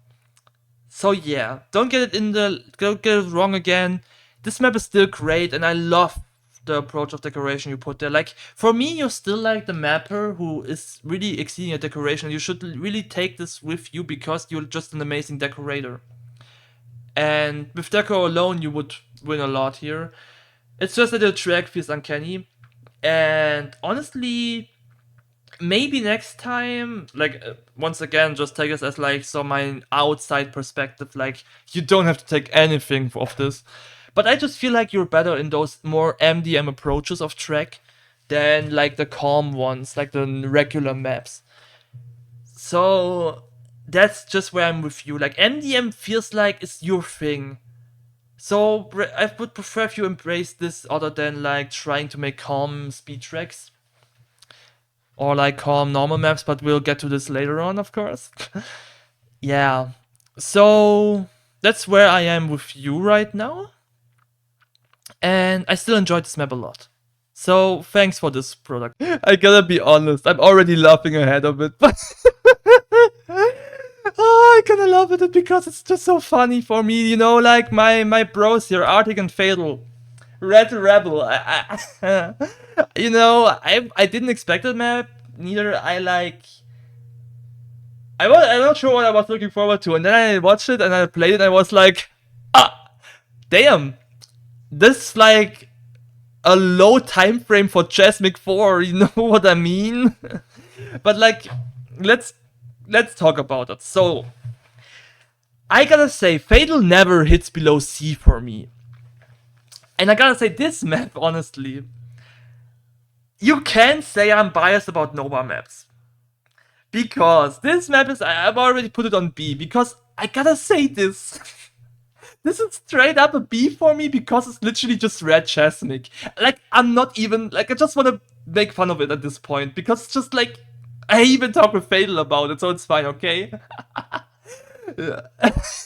Speaker 1: So yeah, don't get it wrong again. This map is still great, and I love the approach of decoration you put there. Like, for me, you're still like the mapper who is really exceeding a decoration. You should really take this with you, because you're just an amazing decorator. And with deco alone, you would win a lot here. It's just that the track feels uncanny. And honestly, maybe next time, like, once again, just take this as like my outside perspective. Like, you don't have to take anything of this. But I just feel like you're better in those more MDM approaches of track than like the calm ones, like the regular maps. So that's just where I'm with you. Like, MDM feels like it's your thing. So I would prefer if you embrace this other than like trying to make calm speed tracks. Or like calm normal maps, but we'll get to this later on, of course. Yeah. So that's where I am with you right now. And I still enjoyed this map a lot. So thanks for this product. I gotta be honest, I'm already laughing ahead of it, but I kinda love it because it's just so funny for me, you know, like my bros here, Artic and Fatal, Red Rebel. You know, I didn't expect that map. Neither I'm not sure what I was looking forward to, and then I watched it and I played it and I was like, damn. This like a low time frame for Jasmine 4, you know what I mean? But like, let's talk about it. So I gotta say, Fatal never hits below C for me. And I gotta say, this map, honestly, you can say I'm biased about Nova maps. Because this map is, I've already put it on B, because I gotta say this. This is straight up a B for me because it's literally just red chasmic. Like, I'm not even, like, I just wanna make fun of it at this point, because it's just like, I even talk with Fatal about it, so it's fine, okay?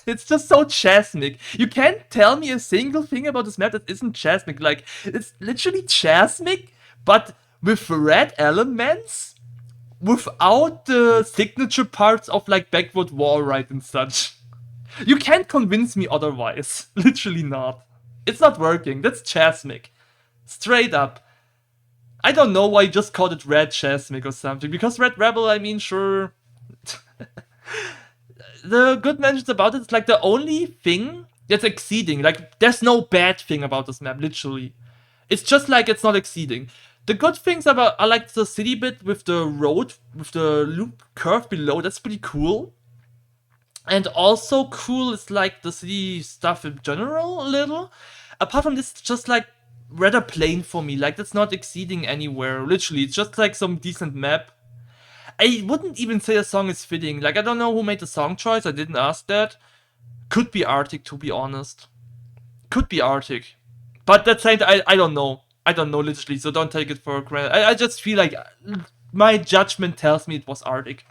Speaker 1: It's just so chasmic. You can't tell me a single thing about this map that isn't chasmic. Like, it's literally chasmic, but with red elements, without the signature parts of like backward wall ride and such. You can't convince me otherwise. Literally not. It's not working. That's chasmic. Straight up. I don't know why you just called it red chasmic or something. Because red rebel, I mean, sure. The good mentions about it is like the only thing that's exceeding. Like, there's no bad thing about this map, literally. It's just like it's not exceeding. The good things about are like the city bit with the road, with the loop curve below. That's pretty cool. And also cool is like the city stuff in general a little. Apart from this, it's just like rather plain for me. Like, that's not exceeding anywhere. Literally, it's just like some decent map. I wouldn't even say a song is fitting. Like, I don't know who made the song choice. I didn't ask that. Could be Artic, to be honest. Could be Artic. But that's saying I don't know. I don't know, literally, so don't take it for granted. I just feel like my judgment tells me it was Artic.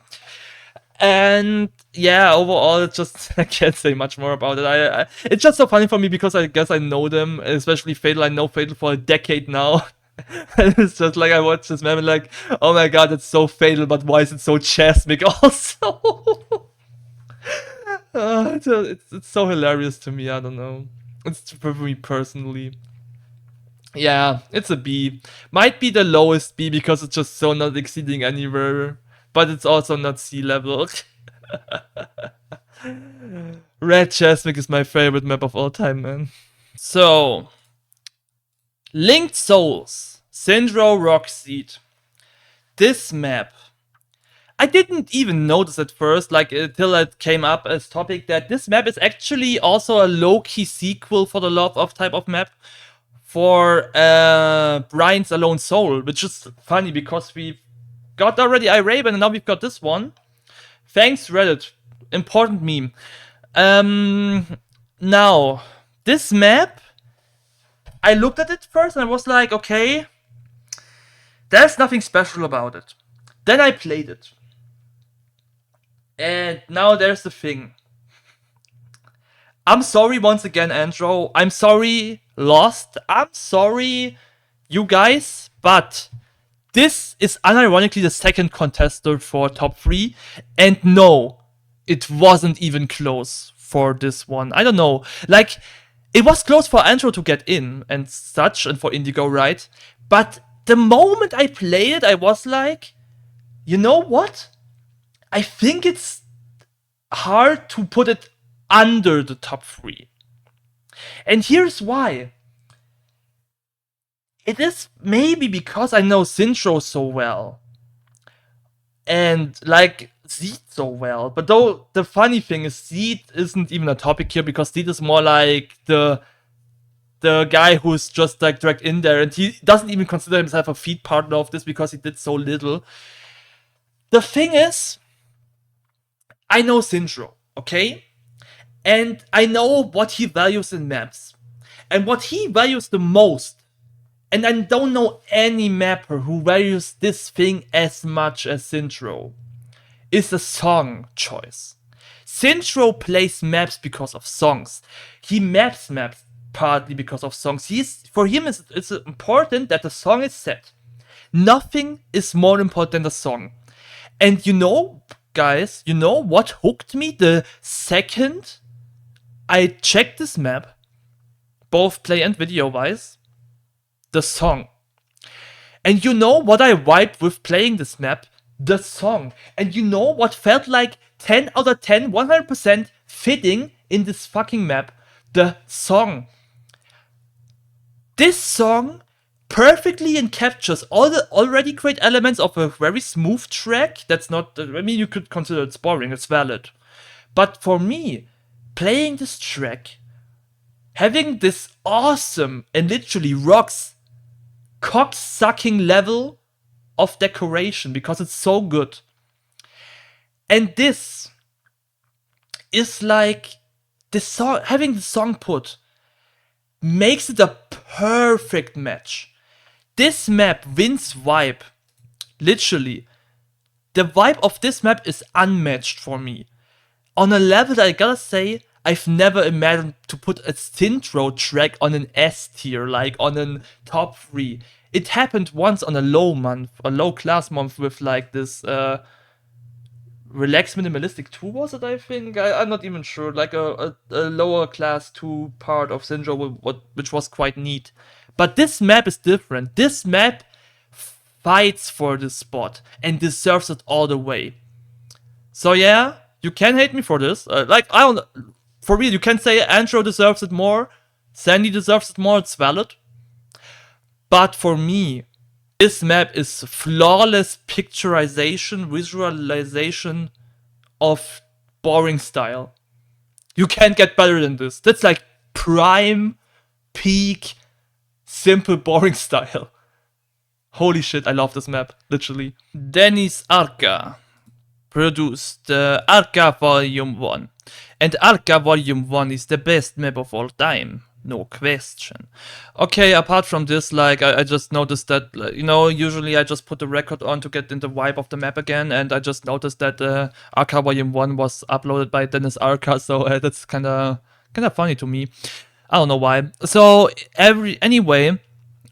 Speaker 1: And yeah, overall, it's just, I can't say much more about it. It's just so funny for me because I guess I know them, especially Fatal. I know Fatal for a decade now. And it's just like I watch this map and like, oh my god, it's so Fatal, but why is it so chasmic also? It's so hilarious to me, I don't know. It's for me personally. Yeah, it's a B. Might be the lowest B because it's just so not exceeding anywhere. But it's also not C level. Red Chasmic is my favorite map of all time, man. So, Linked Souls, ZinTro, Rockz, ZeeT. This map, I didn't even notice at first, like until it came up as topic, that this map is actually also a low-key sequel for the Love of type of map for Brian's Alone Soul, which is funny because we got already Iraven and now we've got this one. Thanks Reddit, important meme. Now, this map, I looked at it first and I was like, okay, there's nothing special about it. Then I played it. And now there's the thing. I'm sorry once again, Andro. I'm sorry, Lost. I'm sorry, you guys. But this is unironically the second contester for top 3. And no, it wasn't even close for this one. I don't know. Like, it was close for Andro to get in and such, and for Indigo, right? But the moment I played it, I was like, you know what? I think it's hard to put it under the top 3. And here's why. It is maybe because I know ZinTro so well. And like ZeeT so well. But though the funny thing is ZeeT isn't even a topic here because ZeeT is more like the guy who's just like dragged in there, and he doesn't even consider himself a feed partner of this because he did so little. The thing is, I know ZinTro, okay? And I know what he values in maps. And what he values the most, and I don't know any mapper who values this thing as much as ZinTro, is a song choice. ZinTro plays maps because of songs. He maps partly because of songs. For him, it's important that the song is set. Nothing is more important than the song. And you know, guys, you know what hooked me the second I checked this map, both play and video wise? The song. And you know what I vibed with playing this map? The song. And you know what felt like 10 out of 10, 100% fitting in this fucking map? The song. This song perfectly encaptures all the already great elements of a very smooth track. That's not, I mean, you could consider it boring, it's valid. But for me, playing this track having this awesome and literally Rockz cock-sucking level of decoration because it's so good. And this is like the song, having the song put makes it a perfect match. This map wins vibe. Literally. The vibe of this map is unmatched for me. On a level that I gotta say, I've never imagined to put a ZinTro track on an S tier, like on a top 3. It happened once on a low month, a low class month with like this Relax Minimalistic 2 was it, I think? I'm not even sure. Like a lower class 2 part of ZinTro, which was quite neat. But this map is different. This map fights for this spot and deserves it all the way. So yeah, you can hate me for this. Like, I don't... For real, you can say Andro deserves it more. Sendy deserves it more. It's valid. But for me, this map is flawless picturization, visualization of boring style. You can't get better than this. That's like prime, peak, simple, boring style. Holy shit, I love this map, literally. Dennis Arka produced Arka Volume 1. And Arka Volume 1 is the best map of all time. No question. Okay, apart from this, like, I just noticed that, you know, usually I just put the record on to get in the vibe of the map again, and I just noticed that Arka Volume 1 was uploaded by Dennis Arka, so that's kinda funny to me. I don't know why. So, anyway,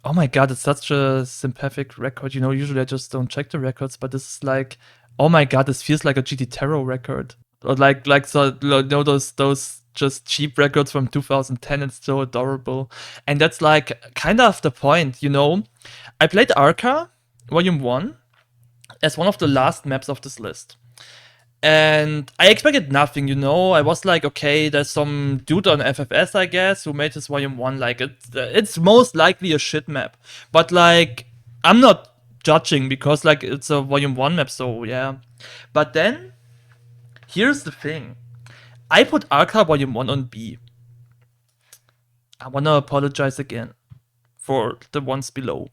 Speaker 1: oh my god, it's such a sympathetic record, you know, usually I just don't check the records, but this is like, oh my god, this feels like a GT Terror record. Or like so, you know, those just cheap records from 2010. It's so adorable, and that's like kind of the point, you know. I played Arka Volume 1 as one of the last maps of this list, and I expected nothing, you know. I was like, okay, there's some dude on FFS, I guess, who made this Volume 1. Like, it's most likely a shit map, but like, I'm not judging because like it's a Volume 1 map, so yeah. But then here's the thing. I put Arka Volume 1 on B. I wanna apologize again for the ones below.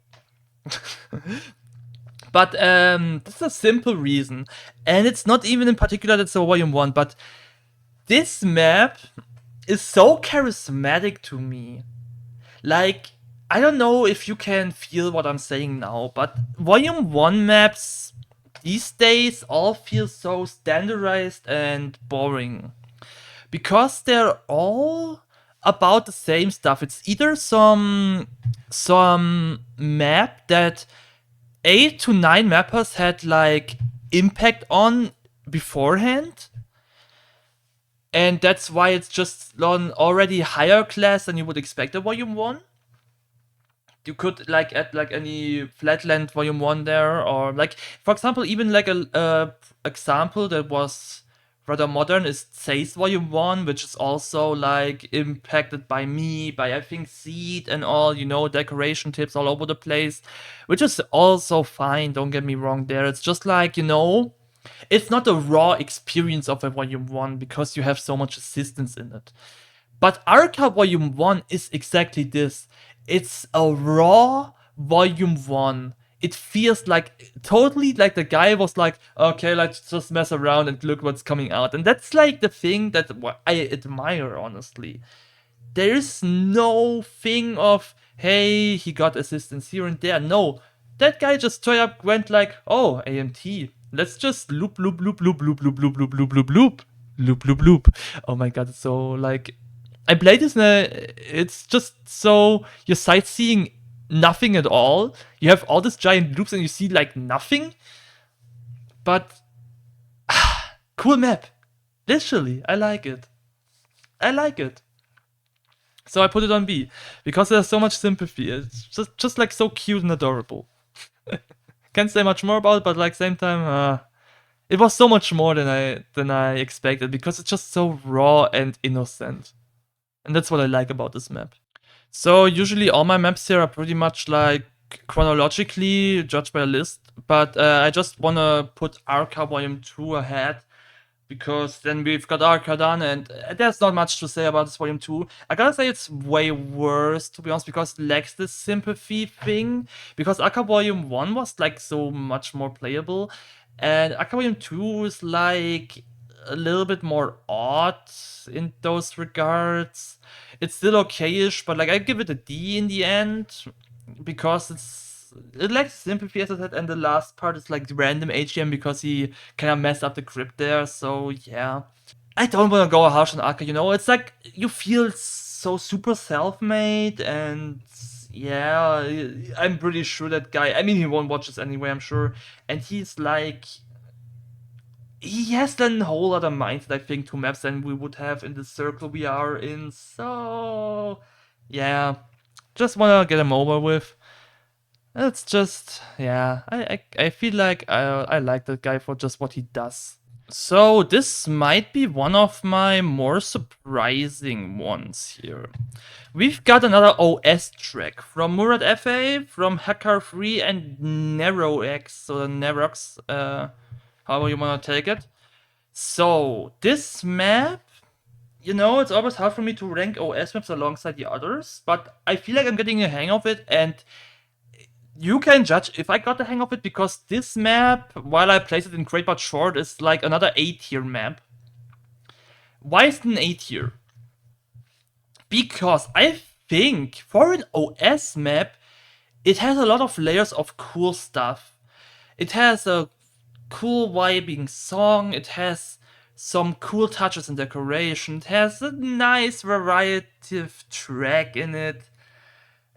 Speaker 1: But that's a simple reason. And it's not even in particular that's a Volume 1, but this map is so charismatic to me. Like, I don't know if you can feel what I'm saying now, but Volume 1 maps these days all feel so standardized and boring. Because they're all about the same stuff. It's either some map that 8 to 9 mappers had like impact on beforehand, and that's why it's just on already higher class than you would expect a Volume 1. You could like add like any Flatland Volume 1 there, or like, for example, even like a example that was rather modern is Says Volume 1, which is also like impacted by me, by I think ZeeT and all, you know, decoration tips all over the place, which is also fine, don't get me wrong there. It's just like, you know, it's not a raw experience of a Volume 1 because you have so much assistance in it. But Arka Volume 1 is exactly this. It's a raw Volume 1. It feels like totally like the guy was like, okay, let's just mess around and look what's coming out. And that's like the thing that I admire, honestly. There's no thing of, hey, he got assistance here and there. No, that guy just straight up went like, oh, AMT. Let's just loop, loop, loop, loop, loop, loop, loop, loop, loop, loop, loop, loop, loop, loop. Oh my god, it's so like, I played this and it's just so, you're sightseeing nothing at all. You have all these giant loops and you see like nothing. But cool map. Literally, I like it. I like it. So I put it on B because there's so much sympathy. It's just like so cute and adorable. Can't say much more about it, but like same time, it was so much more than I expected because it's just so raw and innocent. And that's what I like about this map. So usually all my maps here are pretty much like chronologically judged by a list, but I just wanna put Arka Volume 2 ahead because then we've got Arka done, and there's not much to say about this Volume 2. I gotta say it's way worse, to be honest, because it lacks this sympathy thing, because Arka Volume 1 was like so much more playable, and Arka Volume 2 is like a little bit more odd in those regards. It's still okay-ish, but like I give it a D in the end, because it lacks sympathy, as I said, and the last part is like random HDM because he kind of messed up the grip there, so yeah. I don't want to go harsh on Arka, you know? It's like, you feel so super self-made, and yeah, I'm pretty sure that guy, I mean, he won't watch this anyway, I'm sure, and he's like, he has a whole other mindset, I think, to maps than we would have in the circle we are in, so yeah, just wanna get him over with. It's just, yeah, I feel like I like that guy for just what he does. So this might be one of my more surprising ones here. We've got another OS track from MuratEfe, from Hacker3 and NeRoX, so NeRoX, however you wanna take it. So this map, you know, it's always hard for me to rank OS maps alongside the others, but I feel like I'm getting a hang of it, and you can judge if I got the hang of it, because this map, while I place it in great but short, is like another A-tier map. Why is it an A-tier? Because I think for an OS map, it has a lot of layers of cool stuff. It has a cool vibing song, it has some cool touches and decoration, it has a nice variative track in it.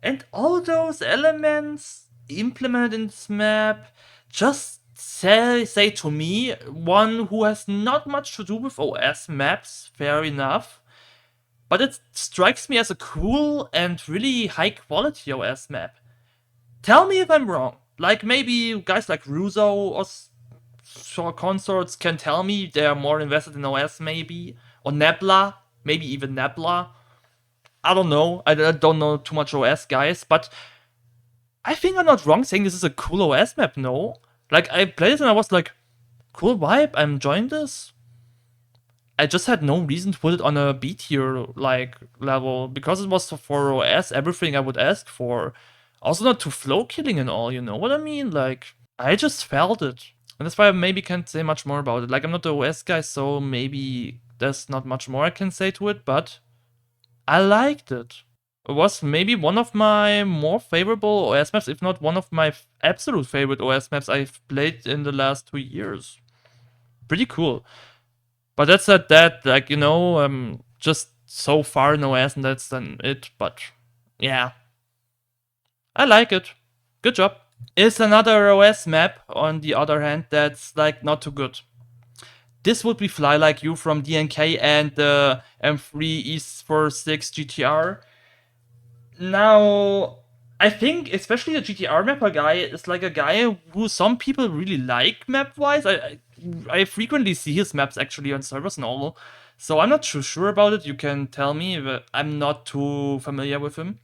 Speaker 1: And all those elements implemented in this map just say to me, one who has not much to do with OS maps, fair enough, but it strikes me as a cool and really high quality OS map. Tell me if I'm wrong. Like, maybe guys like Russo or consorts can tell me they're more invested in OS, maybe, or Nebula, maybe even Nebula. I don't know. I don't know too much OS, guys, but I think I'm not wrong saying this is a cool OS map, no? Like, I played it and I was like, cool vibe, I'm enjoying this. I just had no reason to put it on a B tier, like, level, because it was for OS, everything I would ask for. Also not too flow killing and all, you know what I mean? Like, I just felt it. And that's why I maybe can't say much more about it. Like, I'm not the OS guy, so maybe there's not much more I can say to it, but I liked it. It was maybe one of my more favorable OS maps, if not one of my absolute favorite OS maps I've played in the last 2 years. Pretty cool. But that's at that, like, you know, just so far in OS and that's then it, but yeah. I like it. Good job. Is another OS map, on the other hand, that's like not too good. This would be Fly Like You from DNK and the M3E46 GTR. Now, I think especially the GTR mapper guy is like a guy who some people really like map-wise. I frequently see his maps actually on servers and all, so I'm not too sure about it. You can tell me, but I'm not too familiar with him.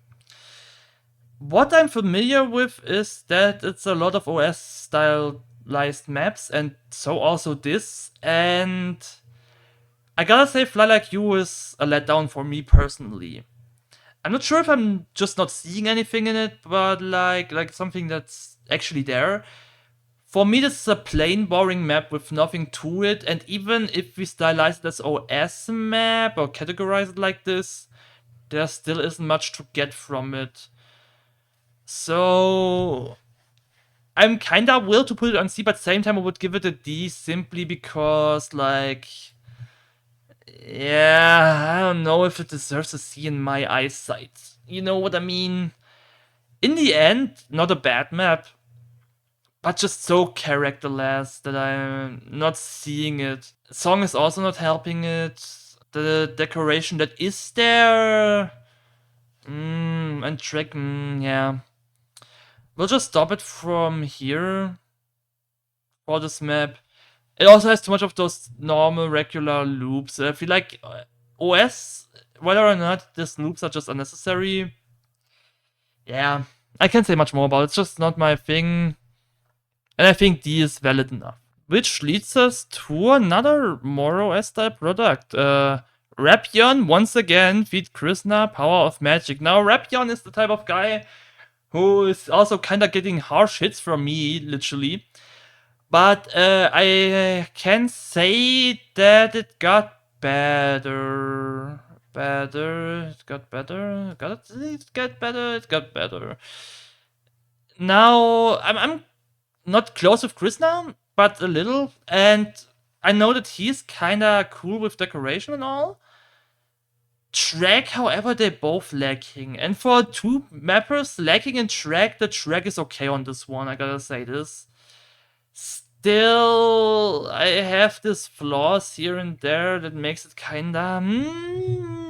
Speaker 1: What I'm familiar with is that it's a lot of OS stylized maps, and so also this, and I gotta say Fly Like You is a letdown for me personally. I'm not sure if I'm just not seeing anything in it, but like something that's actually there. For me, this is a plain boring map with nothing to it, and even if we stylize it as OS map or categorize it like this, there still isn't much to get from it. So I'm kinda will to put it on C, but at the same time I would give it a D simply because, like, yeah, I don't know if it deserves a C in my eyesight. You know what I mean? In the end, not a bad map, but just so characterless that I'm not seeing it. The song is also not helping it. The decoration that is there, and track, yeah. We'll just stop it from here for this map. It also has too much of those normal, regular loops. I feel like OS, whether or not these loops are just unnecessary, yeah, I can't say much more about it. It's just not my thing. And I think D is valid enough. which leads us to another Moro style product. Rapion, once again, feed Krishna, Power of Magic. Now, Rapion is the type of guy who is also kind of getting harsh hits from me, literally. But I can say that it got better. It got better. It got better. Now, I'm not close with Krishna, but a little. And I know that he's kind of cool with decoration and all. Track, however, they're both lacking. And for two mappers lacking in track, the track is okay on this one, I gotta say this. Still, I have these flaws here and there that makes it kinda,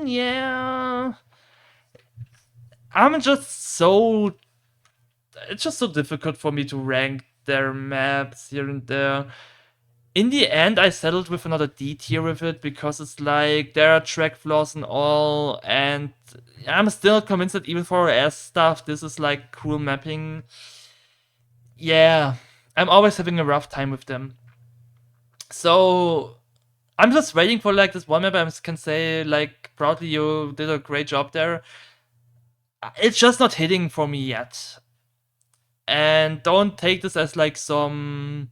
Speaker 1: yeah. It's just so difficult for me to rank their maps here and there. In the end, I settled with another D tier with it because it's like there are track flaws and all, and I'm still not convinced that even for S stuff, this is like cool mapping. Yeah, I'm always having a rough time with them. So I'm just waiting for like this one map I can say like proudly you did a great job there. It's just not hitting for me yet. And don't take this as like some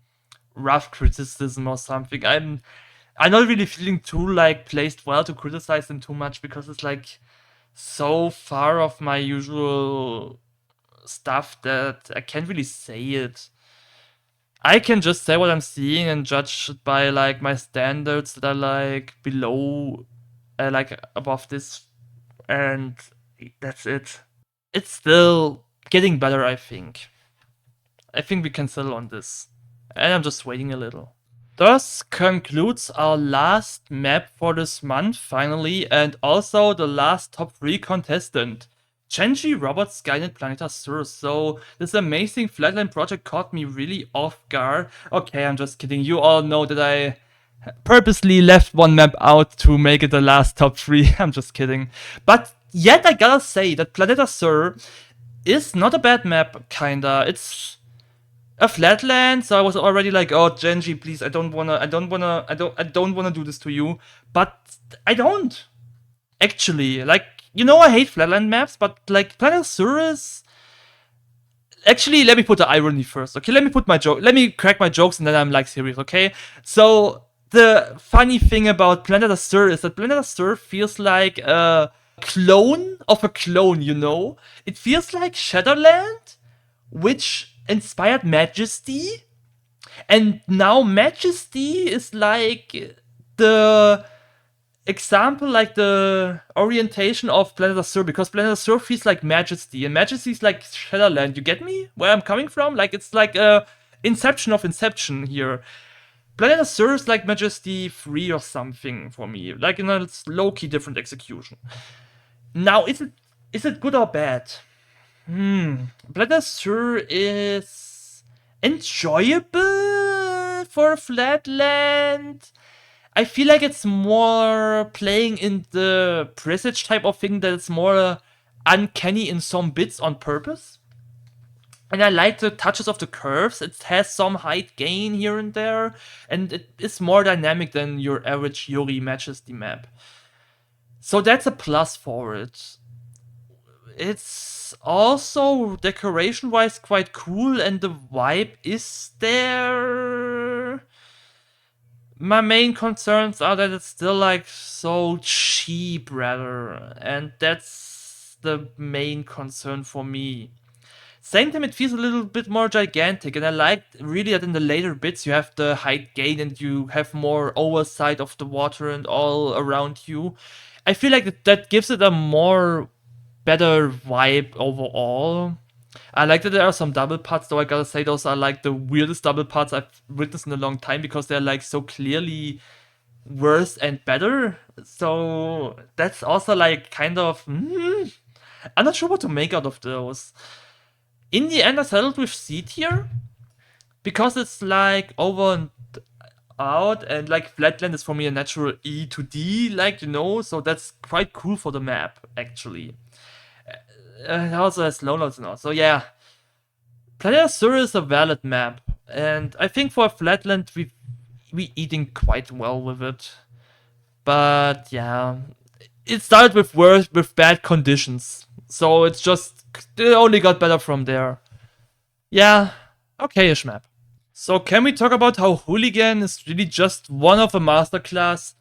Speaker 1: rough criticism or something. I'm not really feeling too like placed well to criticize them too much because it's like so far off my usual stuff that I can't really say it. I can just say what I'm seeing and judge it by like my standards that are like below, like above this, and that's it. It's still getting better, I think. I think we can settle on this. And I'm just waiting a little. Thus concludes our last map for this month, finally, and also the last top 3 contestant. Jenji, Robert, Skynet, Planeta Sur. So this amazing flatline project caught me really off guard. Okay, I'm just kidding. You all know that I purposely left one map out to make it the last top 3. I'm just kidding. But yet I gotta say that Planeta Sur is not a bad map, kinda. It's a flatland, so I was already like, oh, Genji, please, I don't wanna do this to you. But I don't. Actually, like, you know I hate flatland maps, but like Planet Sur is... Actually, let me put the irony first, okay? Let me crack my jokes and then I'm like serious, okay? So, the funny thing about Planet Sur is that Planet Sur feels like a clone of a clone, you know? It feels like Shadowland, which inspired Majesty, and now Majesty is like the example, like the orientation of Planet Sur, because Planet Sur feels like Majesty, and Majesty is like Shadowland. You get me? Where I'm coming from? Like, it's like a Inception of Inception here. Planet Sur is like Majesty 3 or something for me, like in a low-key different execution. Now, is it good or bad? Planet Sur is enjoyable for Flatland. I feel like it's more playing in the presage type of thing, that it's more uncanny in some bits on purpose. And I like the touches of the curves. It has some height gain here and there, and it is more dynamic than your average Yuri Majesty map. So that's a plus for it. It's also decoration-wise quite cool, and the vibe is there. My main concerns are that it's still like so cheap, rather, and that's the main concern for me. Same time, it feels a little bit more gigantic, and I like really that in the later bits you have the height gain and you have more oversight of the water and all around you. I feel like that gives it a more better vibe overall. I like that there are some double parts, though I gotta say those are like the weirdest double parts I've witnessed in a long time, because they're like so clearly worse and better. So that's also like kind of... I'm not sure what to make out of those. In the end, I settled with ZeeT here, because it's like over and out, and like Flatland is for me a natural E to D, like, you know, so that's quite cool for the map, actually. It also has low notes and all, so yeah. Planet Sur is a valid map, And I think for a flatland, we eating quite well with it. But yeah, it started with bad conditions, so it's just it only got better from there. Yeah, okay-ish map. So can we talk about how Hooligan is really just one of a masterclass?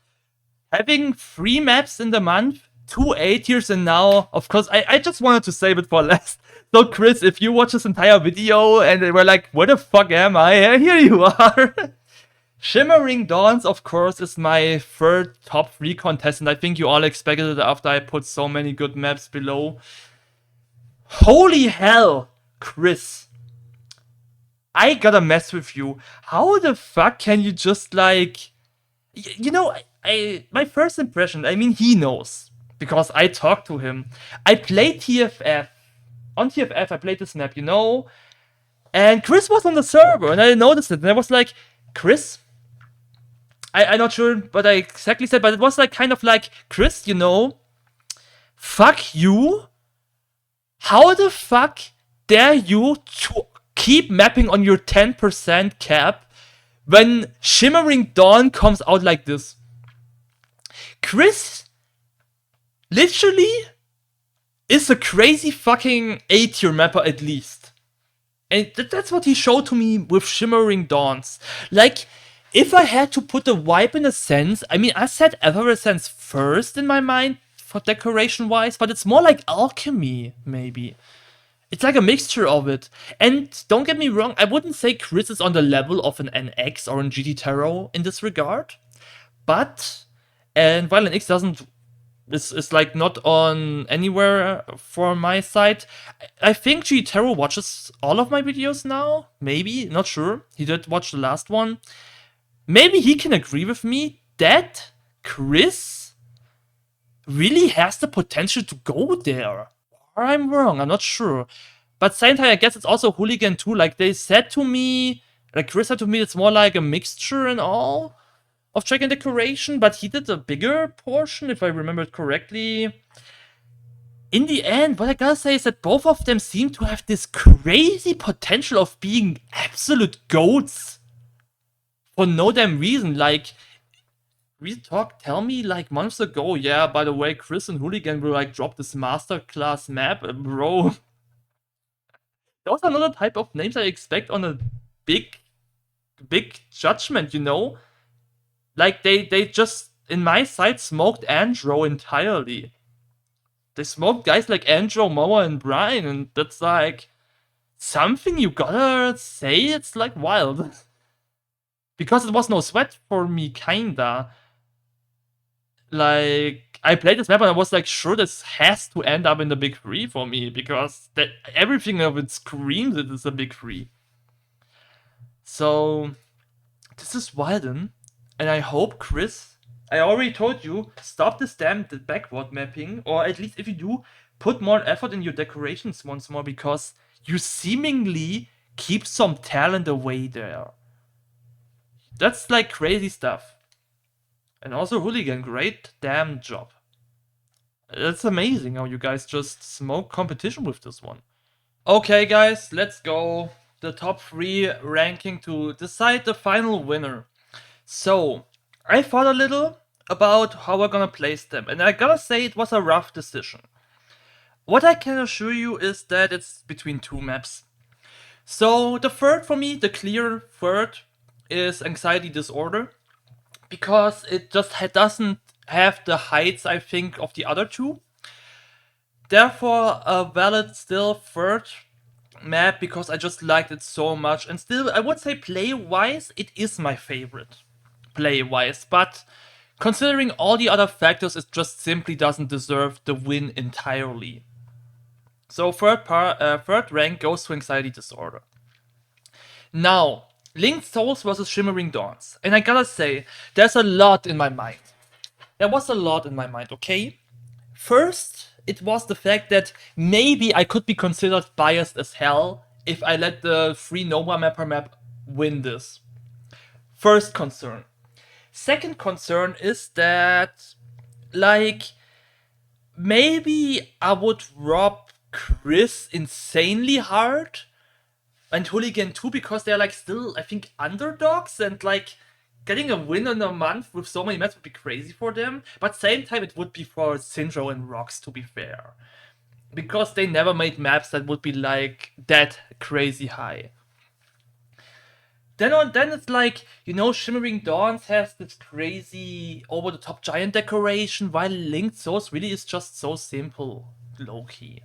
Speaker 1: Having 3 maps in the month, 2 A-tiers, and now, of course, I just wanted to save it for last. So Chris, if you watch this entire video and they were like, where the fuck am I? Here you are. Shimmering Dawns, of course, is my third top 3 contestant. I think you all expected it after I put so many good maps below. Holy hell, Chris. I gotta mess with you. How the fuck can you just like... You know, my first impression, I mean, he knows. Because I talked to him. I played TFF. On TFF, I played this map, you know? And Chris was on the server, and I noticed it. And I was like, Chris? I'm not sure what I exactly said, but it was like kind of like, Chris, you know, fuck you. How the fuck dare you to keep mapping on your 10% cap when Shimmering Dawn comes out like this? Chris literally is a crazy fucking A-tier mapper at least. And that's what he showed to me with Shimmering Dawns. Like, if I had to put a vibe in a sense, I mean, I said Eversense first in my mind for decoration-wise, but it's more like alchemy, maybe. It's like a mixture of it. And don't get me wrong, I wouldn't say Chris is on the level of an NX or an GT Tarot in this regard. But, and while an X is like not on anywhere for my side, I think GT Tarot watches all of my videos now. Maybe, not sure. He did watch the last one. Maybe he can agree with me that Chris really has the potential to go there. Or I'm wrong, I'm not sure. But same time, I guess it's also Hooligan too. Like they said to me, like Chris said to me, it's more like a mixture and all of track and decoration, but he did a bigger portion, if I remember it correctly. In the end, what I gotta say is that both of them seem to have this crazy potential of being absolute goats. For no damn reason, like, we tell me like months ago, yeah, by the way, Chris and Hooligan will like drop this masterclass map, bro. Those are not the type of names I expect on a big judgment, you know? Like, they just, in my sight, smoked Andro entirely. They smoked guys like Andro, Mower, and Brian, and that's like something you gotta say, it's like wild. Because it was no sweat for me, kinda. Like, I played this map and I was like, sure, this has to end up in the big 3 for me, because that everything of it screams it is a big 3. So, this is Wilden, and I hope, Chris, I already told you, stop this damn backward mapping, or at least if you do, put more effort in your decorations once more, because you seemingly keep some talent away there. That's like crazy stuff. And also Hooligan, great damn job. It's amazing how you guys just smoke competition with this one. Okay guys, let's go. The top 3 ranking to decide the final winner. So, I thought a little about how we're gonna place them, and I gotta say it was a rough decision. What I can assure you is that it's between 2 maps. So, the third for me, the clear third, is Anxiety Disorder, because it just doesn't have the heights, I think, of the other 2. Therefore, a valid still third map, because I just liked it so much. And still, I would say play-wise, it is my favorite. Play-wise, but considering all the other factors, it just simply doesn't deserve the win entirely. So third rank goes to Anxiety Disorder. Now, Linked Souls versus Shimmering Dawns. And I gotta say, there's a lot in my mind. There was a lot in my mind, okay? First, it was the fact that maybe I could be considered biased as hell if I let the free Nova Mapper map win this. First concern. Second concern is that, like, maybe I would rob Chris insanely hard And Hooligan too, because they're like still, I think, underdogs, and like getting a win in a month with so many maps would be crazy for them. But same time, it would be for ZinTro and Rockz, to be fair, because they never made maps that would be like that crazy high. Then it's like, you know, Shimmering Dawns has this crazy over the top giant decoration, while Linked Souls really is just so simple, low key.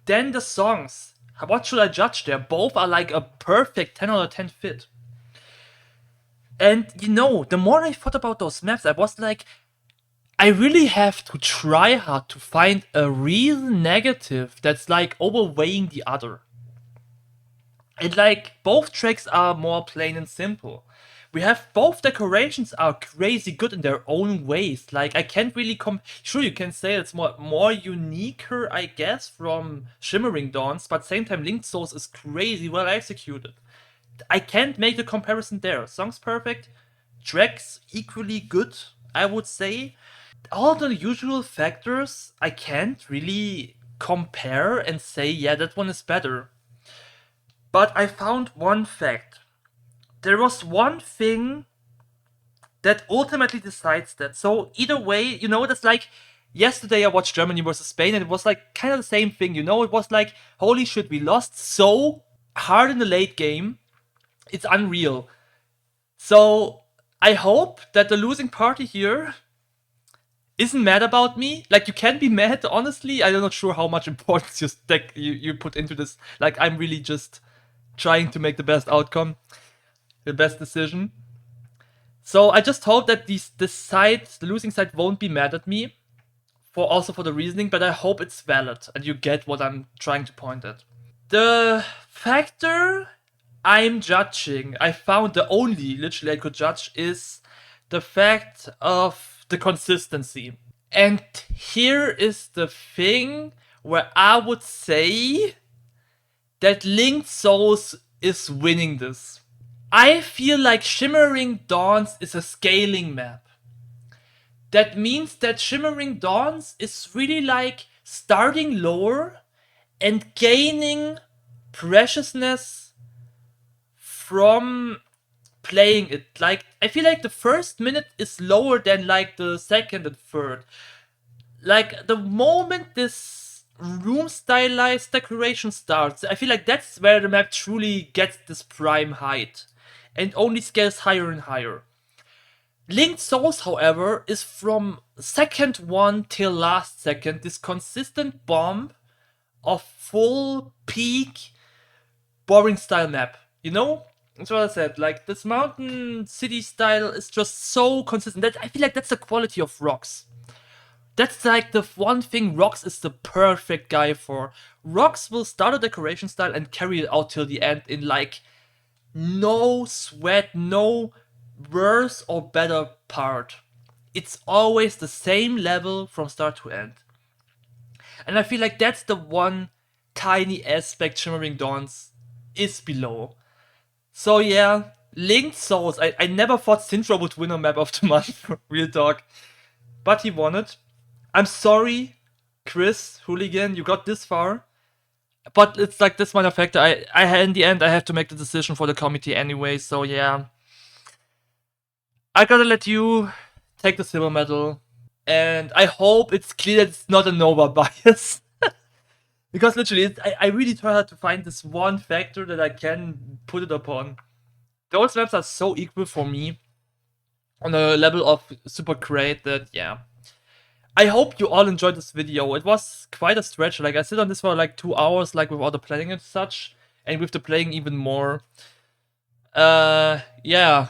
Speaker 1: Then the songs. What should I judge there? Both are like a perfect 10 out of 10 fit. And you know, the more I thought about those maps, I was like, I really have to try hard to find a real negative that's like overweighing the other. And like, both tracks are more plain and simple. We have both decorations are crazy good in their own ways. Like, I can't really sure, you can say it's more uniquer, I guess, from Shimmering Dawns, but same time Linked Souls is crazy well executed. I can't make the comparison there. Song's perfect, tracks equally good, I would say. All the usual factors I can't really compare and say, yeah, that one is better. But I found one fact. There was one thing that ultimately decides that. So either way, you know, that's like, yesterday I watched Germany versus Spain, and it was like kind of the same thing, you know? It was like, holy shit, we lost so hard in the late game. It's unreal. So I hope that the losing party here isn't mad about me. Like, you can be mad, honestly. I'm not sure how much importance you put into this. Like, I'm really just trying to make the best outcome, the best decision. So I just hope that the losing side won't be mad at me, also for the reasoning, but I hope it's valid and you get what I'm trying to point at. The factor I'm judging, I found the only literally I could judge, is the fact of the consistency. And here is the thing where I would say that Linked Souls is winning this. I feel like Shimmering Dawns is a scaling map. That means that Shimmering Dawns is really like starting lower and gaining preciousness from playing it. Like, I feel like the first minute is lower than like the second and third. Like, the moment this room stylized decoration starts, I feel like that's where the map truly gets this prime height and only scales higher and higher. Linked Souls, however, is from second one till last second this consistent bomb of full peak boring style map. You know? That's what I said. Like, this mountain city style is just so consistent. I feel like that's the quality of Rockz. That's like the one thing Rockz is the perfect guy for. Rockz will start a decoration style and carry it out till the end in like no sweat, no worse or better part. It's always the same level from start to end. And I feel like that's the one tiny aspect Shimmering Dawns is below. So yeah, Linked Souls. I never thought ZinTro would win a map of the month, real talk. But he won it. I'm sorry, Chris, Hooligan, you got this far. But it's like this minor factor. In the end, I have to make the decision for the committee anyway, so yeah. I gotta let you take the silver medal. And I hope it's clear that it's not a Nova bias. Because literally, I really try hard to find this one factor that I can put it upon. Those maps are so equal for me on a level of super great that, yeah. I hope you all enjoyed this video. It was quite a stretch. Like, I sit on this for like 2 hours, like with all the planning and such, and with the playing even more. Yeah.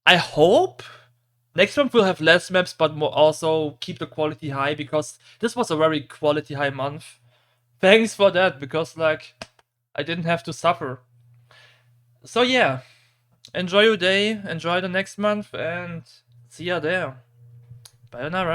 Speaker 1: I hope next month we'll have less maps, but more also keep the quality high, because this was a very quality high month. Thanks for that, because like I didn't have to suffer. So yeah, enjoy your day, enjoy the next month, and see ya there. Bye now.